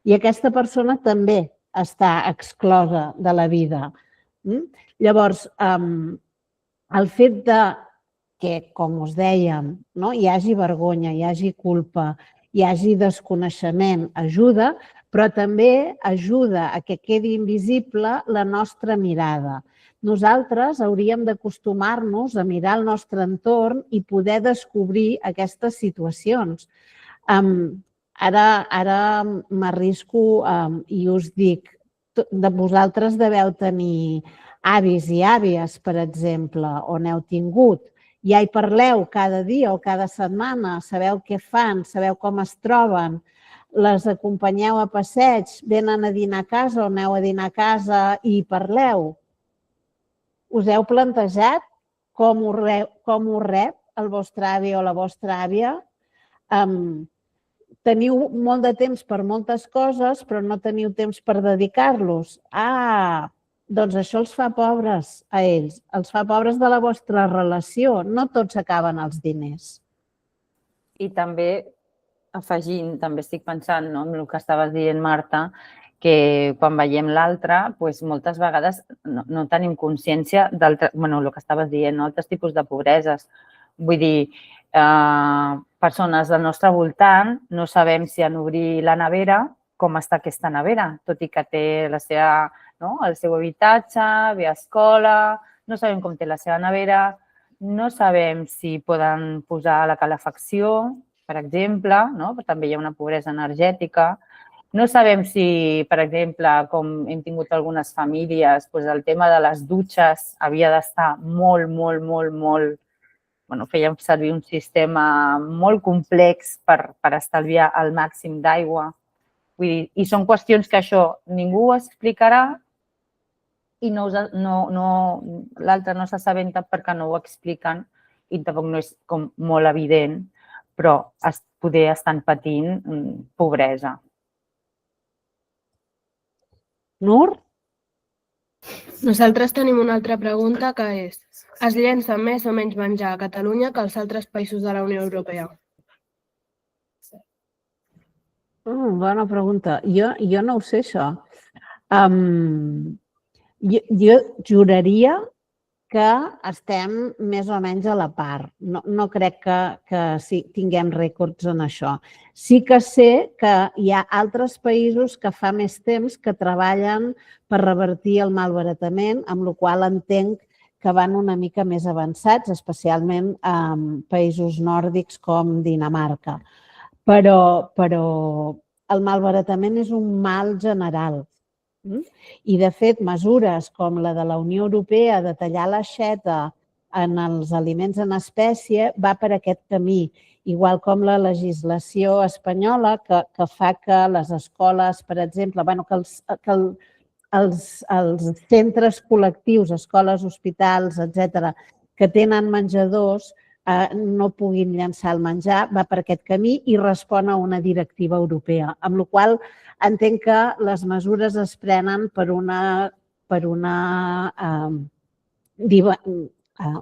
I aquesta persona també està exclosa de la vida. Llavors, el fet que, com us dèiem, hi hagi vergonya, hi hagi culpa, hi hagi desconeixement, ajuda, però també ajuda a que quedi invisible la nostra mirada. Nosaltres hauríem d'acostumar-nos a mirar el nostre entorn i poder descobrir aquestes situacions. Ara m'arrisco i us dic, de vosaltres deveu tenir avis i àvies, per exemple, o n'heu tingut. Ja hi parleu cada dia o cada setmana, sabeu què fan, sabeu com es troben, les acompanyeu a passeig, venen a dinar a casa o aneu a dinar a casa i parleu. Us heu plantejat com ho rep el vostre avi o la vostra àvia? Teniu molt de temps per moltes coses, però no teniu temps per dedicar-los. Doncs això els fa pobres a ells, els fa pobres de la vostra relació. No tots acaben els diners. I també afegint, també estic pensant en el que estaves dient, Marta, que quan veiem l'altre, moltes vegades no tenim consciència del que estaves dient, altres tipus de pobreses. Vull dir, persones del nostre voltant no sabem si en obrir la nevera, com està aquesta nevera, tot i que té el seu habitatge, ve a escola, no sabem com té la seva nevera, no sabem si poden posar la calefacció, per exemple, també hi ha una pobresa energètica. No sabem si, per exemple, com hem tingut algunes famílies, el tema de les dutxes havia d'estar molt, fèiem servir un sistema molt complex per estalviar el màxim d'aigua. I són qüestions que això ningú ho explicarà i l'altre no s'assabenta perquè no ho expliquen i tampoc no és com molt evident, però poder estan patint pobresa. Nur? Nosaltres tenim una altra pregunta que és: es llença més o menys menjar a Catalunya que als altres països de la Unió Europea? Bona pregunta. Jo no ho sé, això. Jo juraria que estem més o menys a la part. No crec que tinguem rècords en això. Sí que sé que hi ha altres països que fa més temps que treballen per revertir el malbaratament, amb la qual cosa entenc que van una mica més avançats, especialment en països nòrdics com Dinamarca. Però el malbaratament és un mal general. I, de fet, mesures com la de la Unió Europea de tallar l'aixeta en els aliments en espècie va per aquest camí, igual com la legislació espanyola que fa que les escoles, per exemple, que els centres col·lectius, escoles, hospitals, etc., que tenen menjadors no puguin llançar el menjar, va per aquest camí i respon a una directiva europea, amb la qual cosa entenc que les mesures es prenen per una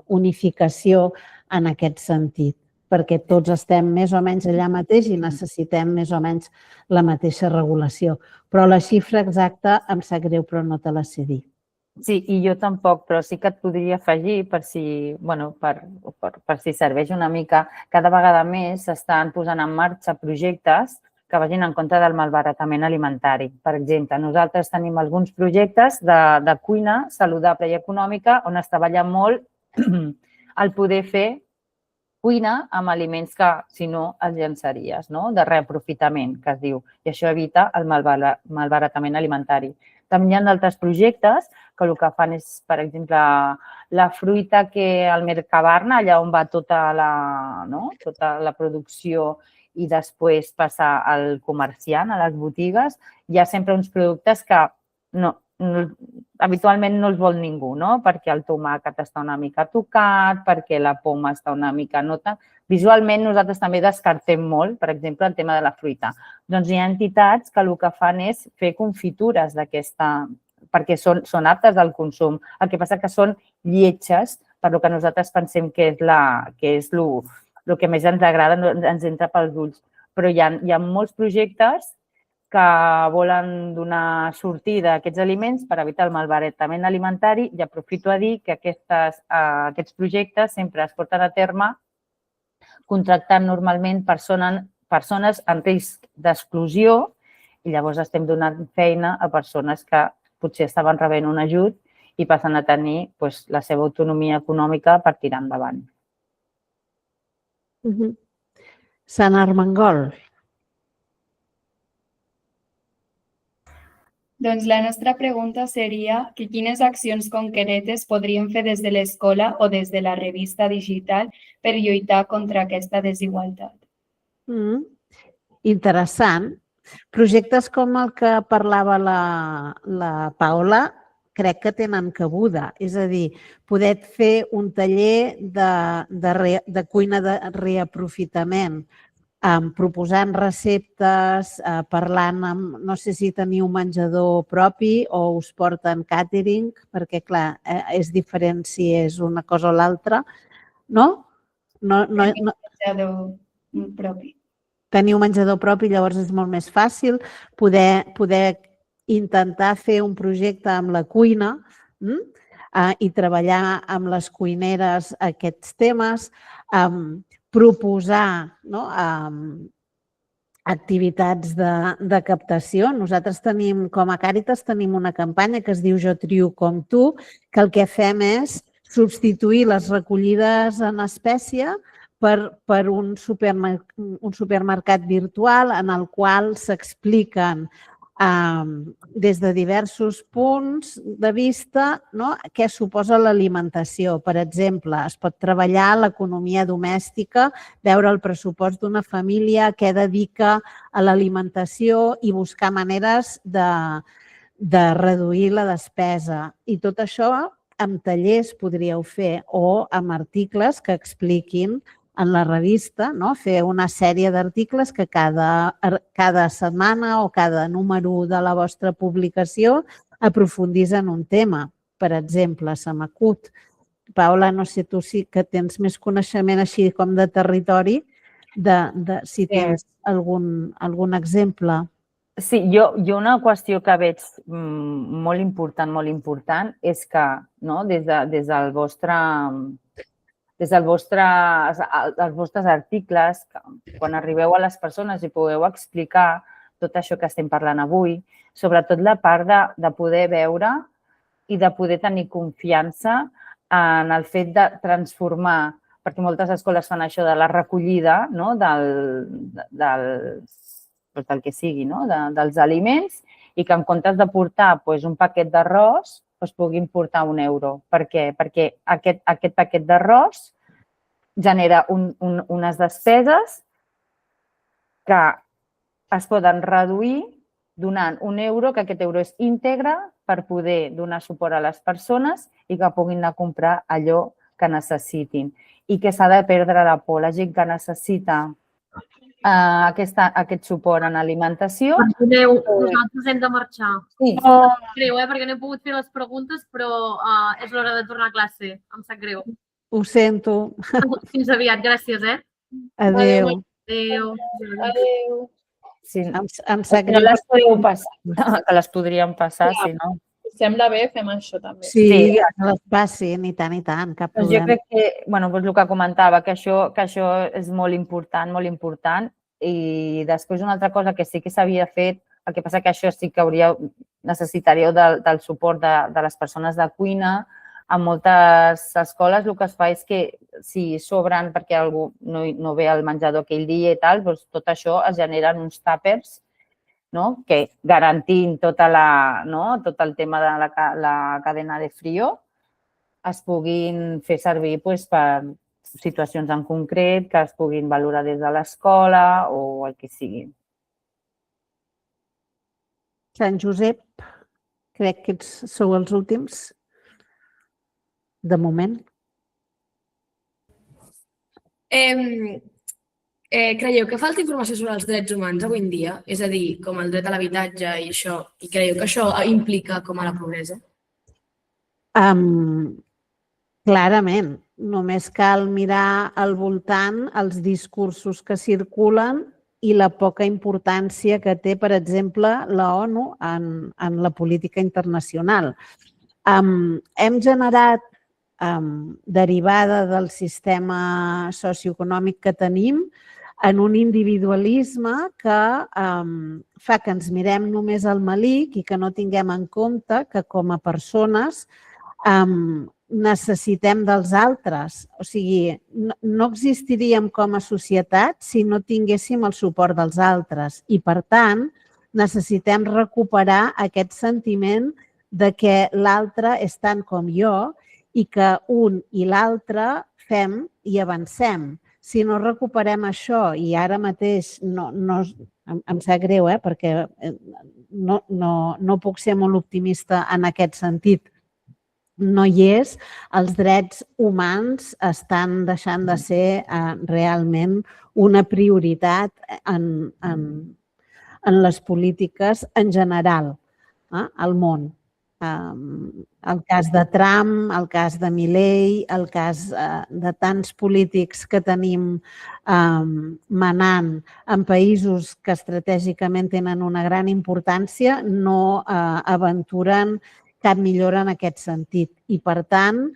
unificació en aquest sentit, perquè tots estem més o menys allà mateix i necessitem més o menys la mateixa regulació. Però la xifra exacta em sap greu, però no te la sé dir. Sí, i jo tampoc, però sí que et podria afegir per si serveix una mica. Cada vegada més s'estan posant en marxa projectes que vagin en contra del malbaratament alimentari. Per exemple, nosaltres tenim alguns projectes de cuina saludable i econòmica on es treballa molt el poder fer cuina amb aliments que, si no, els llançaries, de reaprofitament, que es diu. I això evita el malbaratament alimentari. També hi ha d'altres projectes que el que fan és, per exemple, la fruita que al Mercabarna, allà on va tota la producció i després passar al comerciant, a les botigues, hi ha sempre uns productes que habitualment no els vol ningú, perquè el tomàquet està una mica tocat, perquè la poma està una mica no tan... Visualment nosaltres també descartem molt, per exemple, el tema de la fruita. Doncs hi ha entitats que el que fan és fer confitures d'aquesta, perquè són aptes al consum. El que passa que són lletges, per lo que nosaltres pensem que és el que més ens agrada, ens entra pels ulls. Però hi ha molts projectes que volen donar sortida a aquests aliments per evitar el malbaratament alimentari i aprofito a dir que aquests projectes sempre es porten a terme contractant normalment persones en risc d'exclusió I llavors estem donant feina a persones que potser estaven rebent un ajut i passen a tenir la seva autonomia econòmica per tirar endavant. Sant Armengol. Doncs la nostra pregunta seria que quines accions concretes podríem fer des de l'escola o des de la revista digital per lluitar contra aquesta desigualtat. Interessant. Projectes com el que parlava la Paula crec que tenen cabuda. És a dir, poder fer un taller de cuina de reaprofitament, proposant receptes, parlant amb, no sé si teniu menjador propi o us porten càtering, perquè clar, és diferent si és una cosa o l'altra, no? Menjador propi. Teniu menjador propi, llavors és molt més fàcil poder intentar fer un projecte amb la cuina i treballar amb les cuineres aquests temes, proposar activitats de captació. Nosaltres tenim, com a Càritas, tenim una campanya que es diu Jo trio com tu, que el que fem és substituir les recollides en espècie per un supermercat virtual en el qual s'expliquen des de diversos punts de vista què suposa l'alimentació. Per exemple, es pot treballar l'economia domèstica, veure el pressupost d'una família, què dedica a l'alimentació i buscar maneres de reduir la despesa. I tot això amb tallers podríeu fer o amb articles que expliquin en la revista, fer una sèrie d'articles que cada setmana o cada número de la vostra publicació aprofundís en un tema. Per exemple, se m'acut. Paula, no sé, tu sí que tens més coneixement així com de territori, si tens algun exemple. Sí, jo una qüestió que veig molt important, és que des dels vostres articles, quan arribeu a les persones i pugueu explicar tot això que estem parlant avui, sobretot la part de poder veure i de poder tenir confiança en el fet de transformar, perquè moltes escoles fan això de la recollida del que sigui, dels aliments, i que en comptes de portar un paquet d'arròs, puguin portar €1. Per què? Perquè aquest paquet d'arròs genera unes despeses que es poden reduir donant €1, que aquest euro és íntegre per poder donar suport a les persones i que puguin anar a comprar allò que necessitin. I que s'ha de perdre la por. La gent que necessita aquest suport en alimentació. Perdoneu, nosaltres hem de marxar. Sí. Em sap greu, perquè no he pogut fer les preguntes, però és l'hora de tornar a classe. Em sap greu. Ho sento. Fins aviat, gràcies, Adéu. Adéu. Adéu. Sí. Em sap No greu. les podeu passar, que les podríem passar, si no. Si sembla bé, fem això també. Sí, que les passin, i tant, cap Jo problema. crec que, el que comentava, que això és molt important, i després una altra cosa que sí que s'havia fet, el que passa que això sí que necessitaríeu del suport de les persones de cuina. En moltes escoles el que es fa és que si sobren perquè algú no ve al menjador aquell dia i tal, tot això es generen uns tàpers que garantint tot el tema de la cadena de frío es puguin fer servir per situacions en concret, que es puguin valorar des de l'escola o el que sigui. Sant Josep, crec que sou els últims, de moment. Creieu que falta informació sobre els drets humans avui en dia? És a dir, com el dret a l'habitatge i això. I creieu que això implica com a la pobresa? Clarament. Només cal mirar al voltant els discursos que circulen i la poca importància que té, per exemple, la ONU en la política internacional. Hem generat, derivada del sistema socioeconòmic que tenim, en un individualisme que fa que ens mirem només al melic i que no tinguem en compte que com a persones necessitem dels altres. O sigui, no existiríem com a societat si no tinguéssim el suport dels altres i, per tant, necessitem recuperar aquest sentiment de que l'altre és tant com jo i que un i l'altre fem i avancem. Si no recuperem això, i ara mateix em sap greu, perquè no puc ser molt optimista en aquest sentit, no hi és, els drets humans estan deixant de ser realment una prioritat en les polítiques en general al món. El cas de Trump, el cas de Milei, el cas de tants polítics que tenim manant en països que estratègicament tenen una gran importància, no aventuren cap millora en aquest sentit. I, per tant,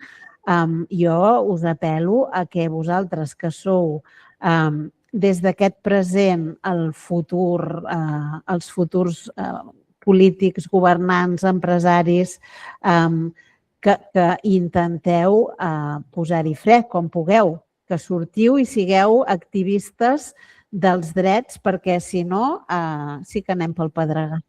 jo us apel·lo a que vosaltres que sou des d'aquest present els futurs polítics, governants, empresaris, que intenteu posar-hi fre com pugueu, que sortiu i sigueu activistes dels drets, perquè si no sí que anem pel pedregar.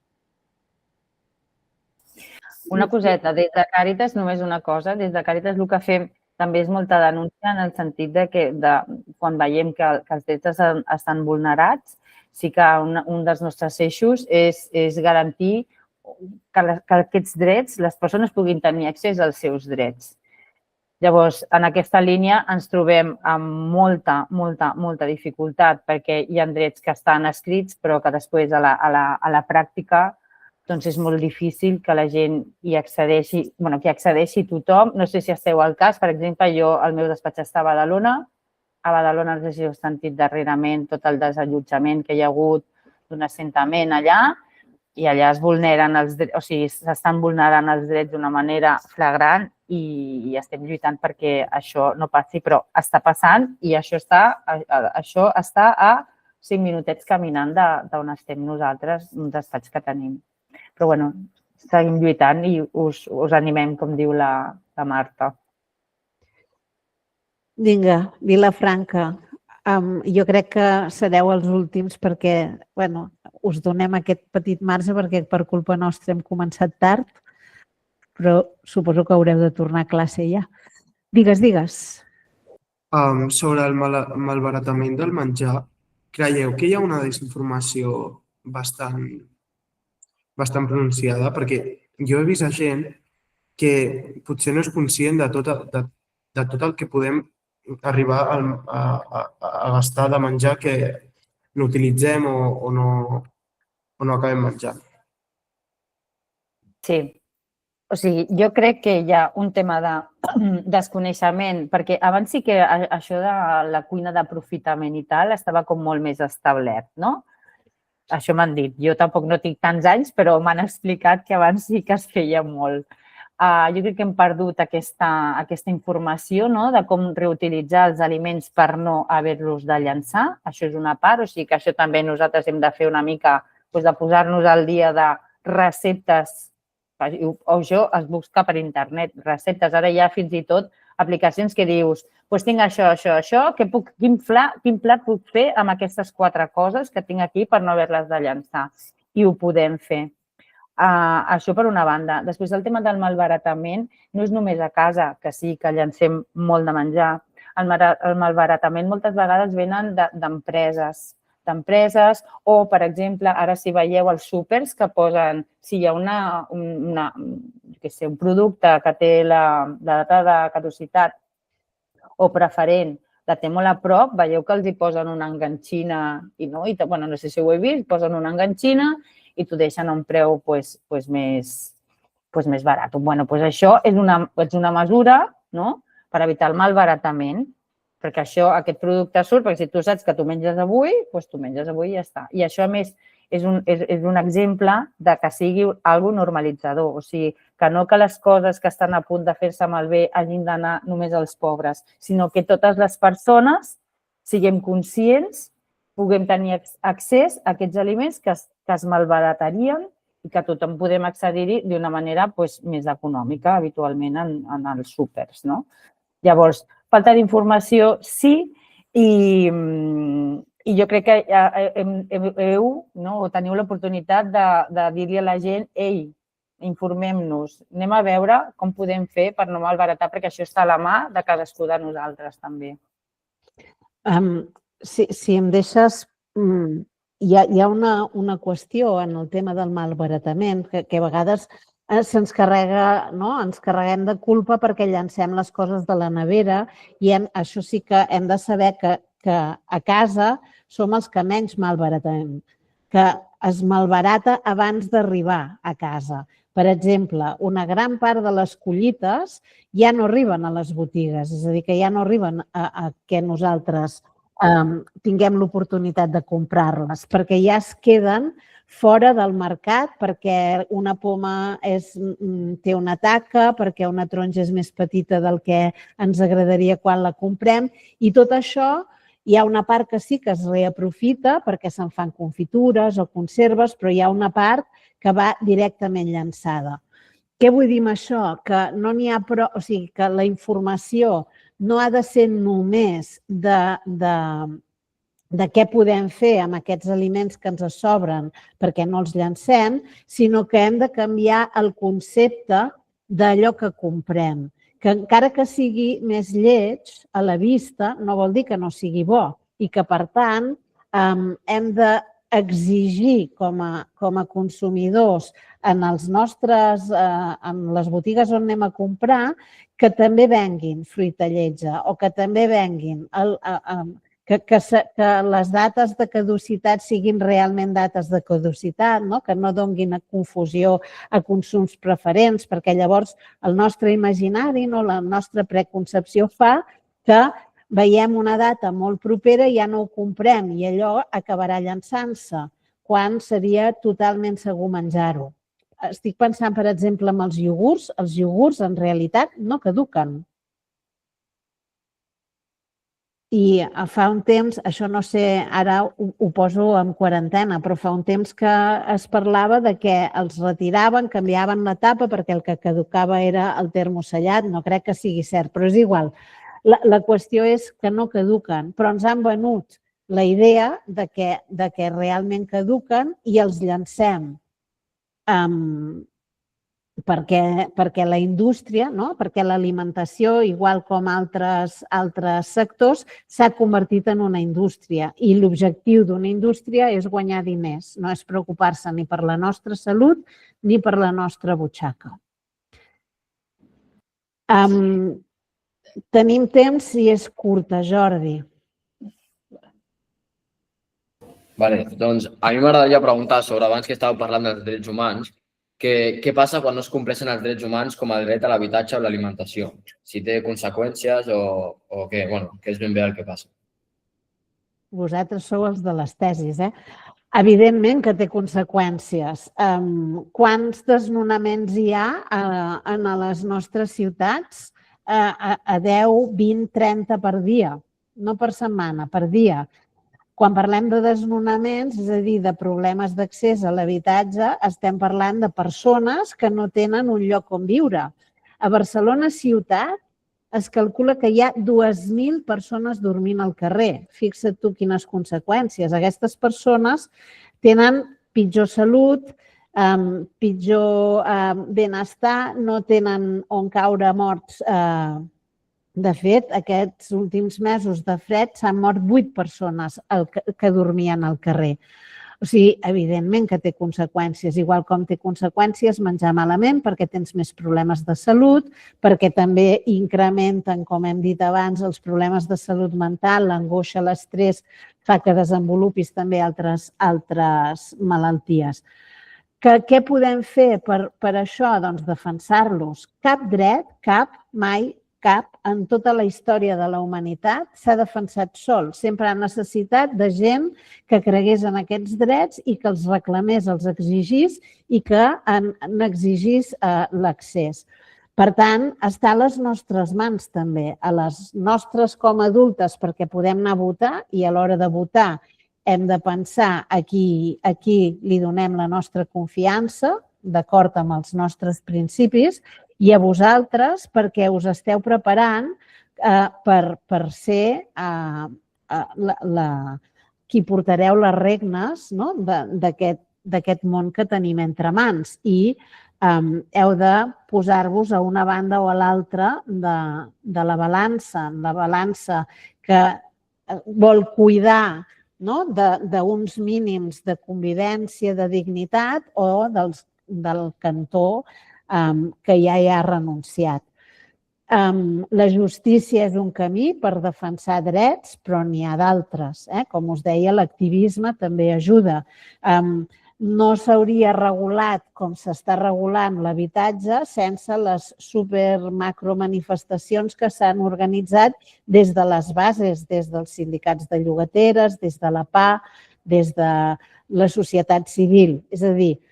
Una coseta, des de Càritas, només una cosa, des de Càritas el que fem també és molta denúncia en el sentit de que quan veiem que els drets estan vulnerats, sí que un dels nostres eixos és garantir que aquests drets, les persones puguin tenir accés als seus drets. Llavors, en aquesta línia ens trobem amb molta dificultat perquè hi ha drets que estan escrits però que després a la pràctica és molt difícil que la gent hi accedeixi, que accedeixi tothom. No sé si esteu al cas, per exemple, el meu despatx està a Badalona. A Badalona, no sé si heu sentit darrerament tot el desallotjament que hi ha hagut d'un assentament allà i allà es vulneren els drets, o sigui, s'estan vulnerant els drets d'una manera flagrant i estem lluitant perquè això no passi, però està passant i això està a 5 minutets caminant d'on estem nosaltres, un despatx que tenim. Però, bueno, seguim lluitant i us animem, com diu la Marta. Vinga, Vilafranca, jo crec que sereu els últims perquè, us donem aquest petit marge perquè per culpa nostra hem començat tard, però suposo que haureu de tornar a classe ja. Digues. Sobre el malbaratament del menjar, creieu que hi ha una desinformació bastant pronunciada? Perquè jo he vist gent que potser no és conscient de tot el que podem arribar a gastar de menjar que no utilitzem o no acabem menjant. Sí. O sigui, jo crec que hi ha un tema de desconeixement, perquè abans sí que això de la cuina d'aprofitament i tal estava com molt més establert, no? Això m'han dit. Jo tampoc no tinc tants anys, però m'han explicat que abans sí que es feia molt. Jo crec que hem perdut aquesta informació de com reutilitzar els aliments per no haver-los de llançar. Això és una part, o sigui que això també nosaltres hem de fer una mica, de posar-nos al dia de receptes, o jo es busca per internet receptes. Ara hi ha fins i tot aplicacions que dius, tinc això, quin plat puc fer amb aquestes 4 coses que tinc aquí per no haver-les de llançar? I ho podem fer. Això per una banda. Després, el tema del malbaratament no és només a casa, que sí que llancem molt de menjar. El malbaratament moltes vegades venen d'empreses o, per exemple, ara si veieu els súpers que posen, si hi ha un producte que té la data de caducitat o preferent, la té molt a prop, veieu que els hi posen una enganxina i no sé si ho he vist, posen una enganxina i t'ho deixen a un preu més barat. Això és una mesura per evitar el malbaratament, perquè aquest producte surt, perquè si tu saps que tu menges avui, tu menges avui i ja està. I això, a més, és un exemple que sigui algo normalitzador, o sigui, que no que les coses que estan a punt de fer-se malbé hagin d'anar només als pobres, sinó que totes les persones siguem conscients puguem tenir accés a aquests aliments que es malbaratarien i que tothom podem accedir-hi d'una manera més econòmica, habitualment en els súpers. Llavors, falta d'informació sí, i jo crec que teniu l'oportunitat de dir-li a la gent ei, informem-nos, anem a veure com podem fer per no malbaratar, perquè això està a la mà de cadascú de nosaltres també. Si em deixes, hi ha una qüestió en el tema del malbaratament, que a vegades ens carreguem de culpa perquè llancem les coses de la nevera i això sí que hem de saber que a casa som els que menys malbaratem, que es malbarata abans d'arribar a casa. Per exemple, una gran part de les collites ja no arriben a les botigues, és a dir, que ja no arriben a que nosaltres tinguem l'oportunitat de comprar-les, perquè ja es queden fora del mercat, perquè una poma té una taca, perquè una taronja és més petita del que ens agradaria quan la comprem, i tot això hi ha una part que sí que es reaprofita perquè se'n fan confitures o conserves, però hi ha una part que va directament llançada. Què vull dir amb això? Que no n'hi ha prou, o sigui, que la informació no ha de ser només de què podem fer amb aquests aliments que ens sobren perquè no els llancem, sinó que hem de canviar el concepte d'allò que comprem. Que encara que sigui més lleig a la vista, no vol dir que no sigui bo i que, per tant, hem d'exigir com a consumidors en les botigues on anem a comprar que també venguin fruita lletja o que també venguin que les dates de caducitat siguin realment dates de caducitat, que no donguin confusió a consums preferents, perquè llavors el nostre imaginari, la nostra preconcepció fa que veiem una data molt propera i ja no ho comprem i allò acabarà llançant-se, quan seria totalment segur menjar-ho. Estic pensant, per exemple, en els iogurts. Els iogurts, en realitat, no caduquen. I fa un temps, això no sé, ara ho poso en quarantena, però fa un temps que es parlava de que els retiraven, canviaven la tapa perquè el que caducava era el termosellat. No crec que sigui cert, però és igual. La qüestió és que no caduquen, però ens han venut la idea de que realment caduquen i els llancem perquè la indústria, perquè l'alimentació, igual com altres sectors, s'ha convertit en una indústria i l'objectiu d'una indústria és guanyar diners, no és preocupar-se ni per la nostra salut ni per la nostra butxaca. Tenim temps si és curta, Jordi. Doncs a mi m'agradaria preguntar sobre, abans que estàveu parlant dels drets humans, què passa quan no es compleixen els drets humans com el dret a l'habitatge o l'alimentació? Si té conseqüències o què? Què és ben bé el que passa? Vosaltres sou els de les tesis, eh? Evidentment que té conseqüències. Quants desnonaments hi ha a les nostres ciutats? A 10, 20, 30 per dia, no per setmana, per dia. Quan parlem de desnonaments, és a dir, de problemes d'accés a l'habitatge, estem parlant de persones que no tenen un lloc on viure. A Barcelona ciutat es calcula que hi ha 2.000 persones dormint al carrer. Fixa't tu quines conseqüències. Aquestes persones tenen pitjor salut, pitjor benestar, no tenen on caure morts. De fet, aquests últims mesos de fred s'han mort 8 persones que dormien al carrer. O sigui, evidentment que té conseqüències, igual com té conseqüències menjar malament perquè tens més problemes de salut, perquè també incrementen, com hem dit abans, els problemes de salut mental, l'angoixa, l'estrès, fa que desenvolupis també altres malalties. Què podem fer per això? Doncs defensar-los. Cap dret, mai, cap, en tota la història de la humanitat s'ha defensat sol. Sempre ha necessitat de gent que cregués en aquests drets i que els reclamés, els exigís i que n'exigís l'accés. Per tant, està a les nostres mans també, a les nostres com a adultes perquè podem anar a votar i a l'hora de votar hem de pensar a qui li donem la nostra confiança, d'acord amb els nostres principis, i a vosaltres perquè us esteu preparant per ser qui portareu les regnes d'aquest món que tenim entre mans i heu de posar-vos a una banda o a l'altra de la balança que vol cuidar d'uns mínims de convivència, de dignitat o del cantó que ja hi ha renunciat. La justícia és un camí per defensar drets, però n'hi ha d'altres. Com us deia, l'activisme també ajuda. No s'hauria regulat com s'està regulant l'habitatge sense les supermacromanifestacions que s'han organitzat des de les bases, des dels sindicats de llogateres, des de la PA, des de la societat civil. És a dir,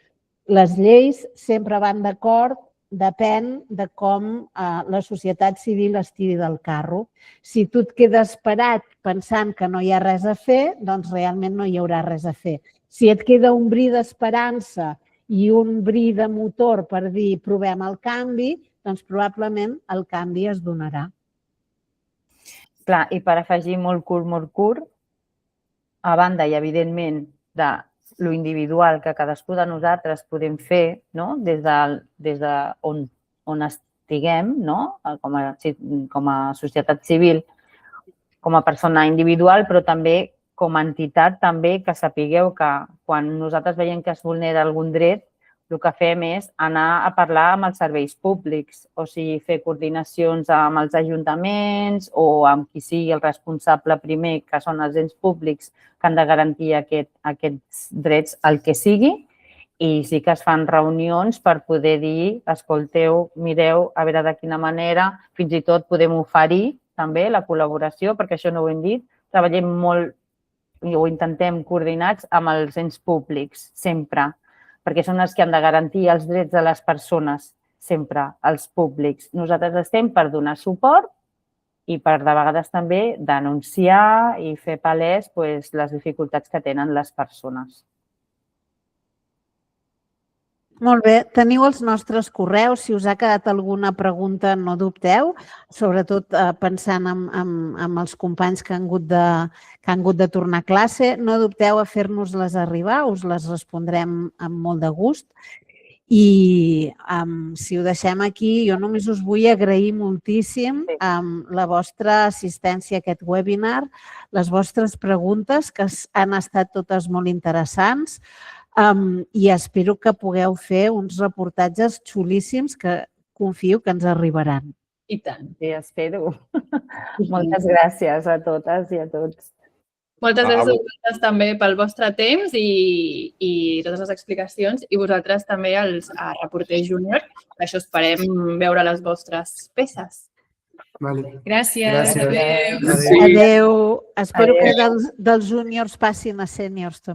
les lleis sempre van d'acord, depèn de com la societat civil es tiri del carro. Si tu et quedes parat pensant que no hi ha res a fer, doncs realment no hi haurà res a fer. Si et queda un bri d'esperança i un bri de motor per dir provem el canvi, doncs probablement el canvi es donarà. Clar, i per afegir molt curt, a banda i evidentment de lo individual que cadascú de nosaltres podem fer des d'on estiguem, com a societat civil, com a persona individual, però també com a entitat, també que sapigueu que quan nosaltres veiem que es vulnera algun dret, el que fem és anar a parlar amb els serveis públics, o sigui, fer coordinacions amb els ajuntaments o amb qui sigui el responsable primer, que són els ens públics que han de garantir aquests drets, el que sigui, i sí que es fan reunions per poder dir, escolteu, mireu, a veure de quina manera, fins i tot podem oferir també la col·laboració, perquè això no ho hem dit, treballem molt i ho intentem coordinats amb els ens públics, sempre, perquè són els que han de garantir els drets de les persones, sempre, els públics. Nosaltres estem per donar suport i per, de vegades, també denunciar i fer palès les dificultats que tenen les persones. Molt bé, teniu els nostres correus. Si us ha quedat alguna pregunta, no dubteu, sobretot pensant en els companys que han hagut de tornar a classe. No dubteu a fer-nos-les arribar, us les respondrem amb molt de gust. I si ho deixem aquí, jo només us vull agrair moltíssim la vostra assistència a aquest webinar, les vostres preguntes, que han estat totes molt interessants, i espero que pugueu fer uns reportatges xulíssims que confio que ens arribaran. I tant. Sí, espero. Moltes gràcies a totes i a tots. Moltes gràcies a vosaltres també pel vostre temps i totes les explicacions, i vosaltres també als reporters júnior. Per això esperem veure les vostres peces. Gràcies. Adéu. Espero que dels júniors passin a sèniors també.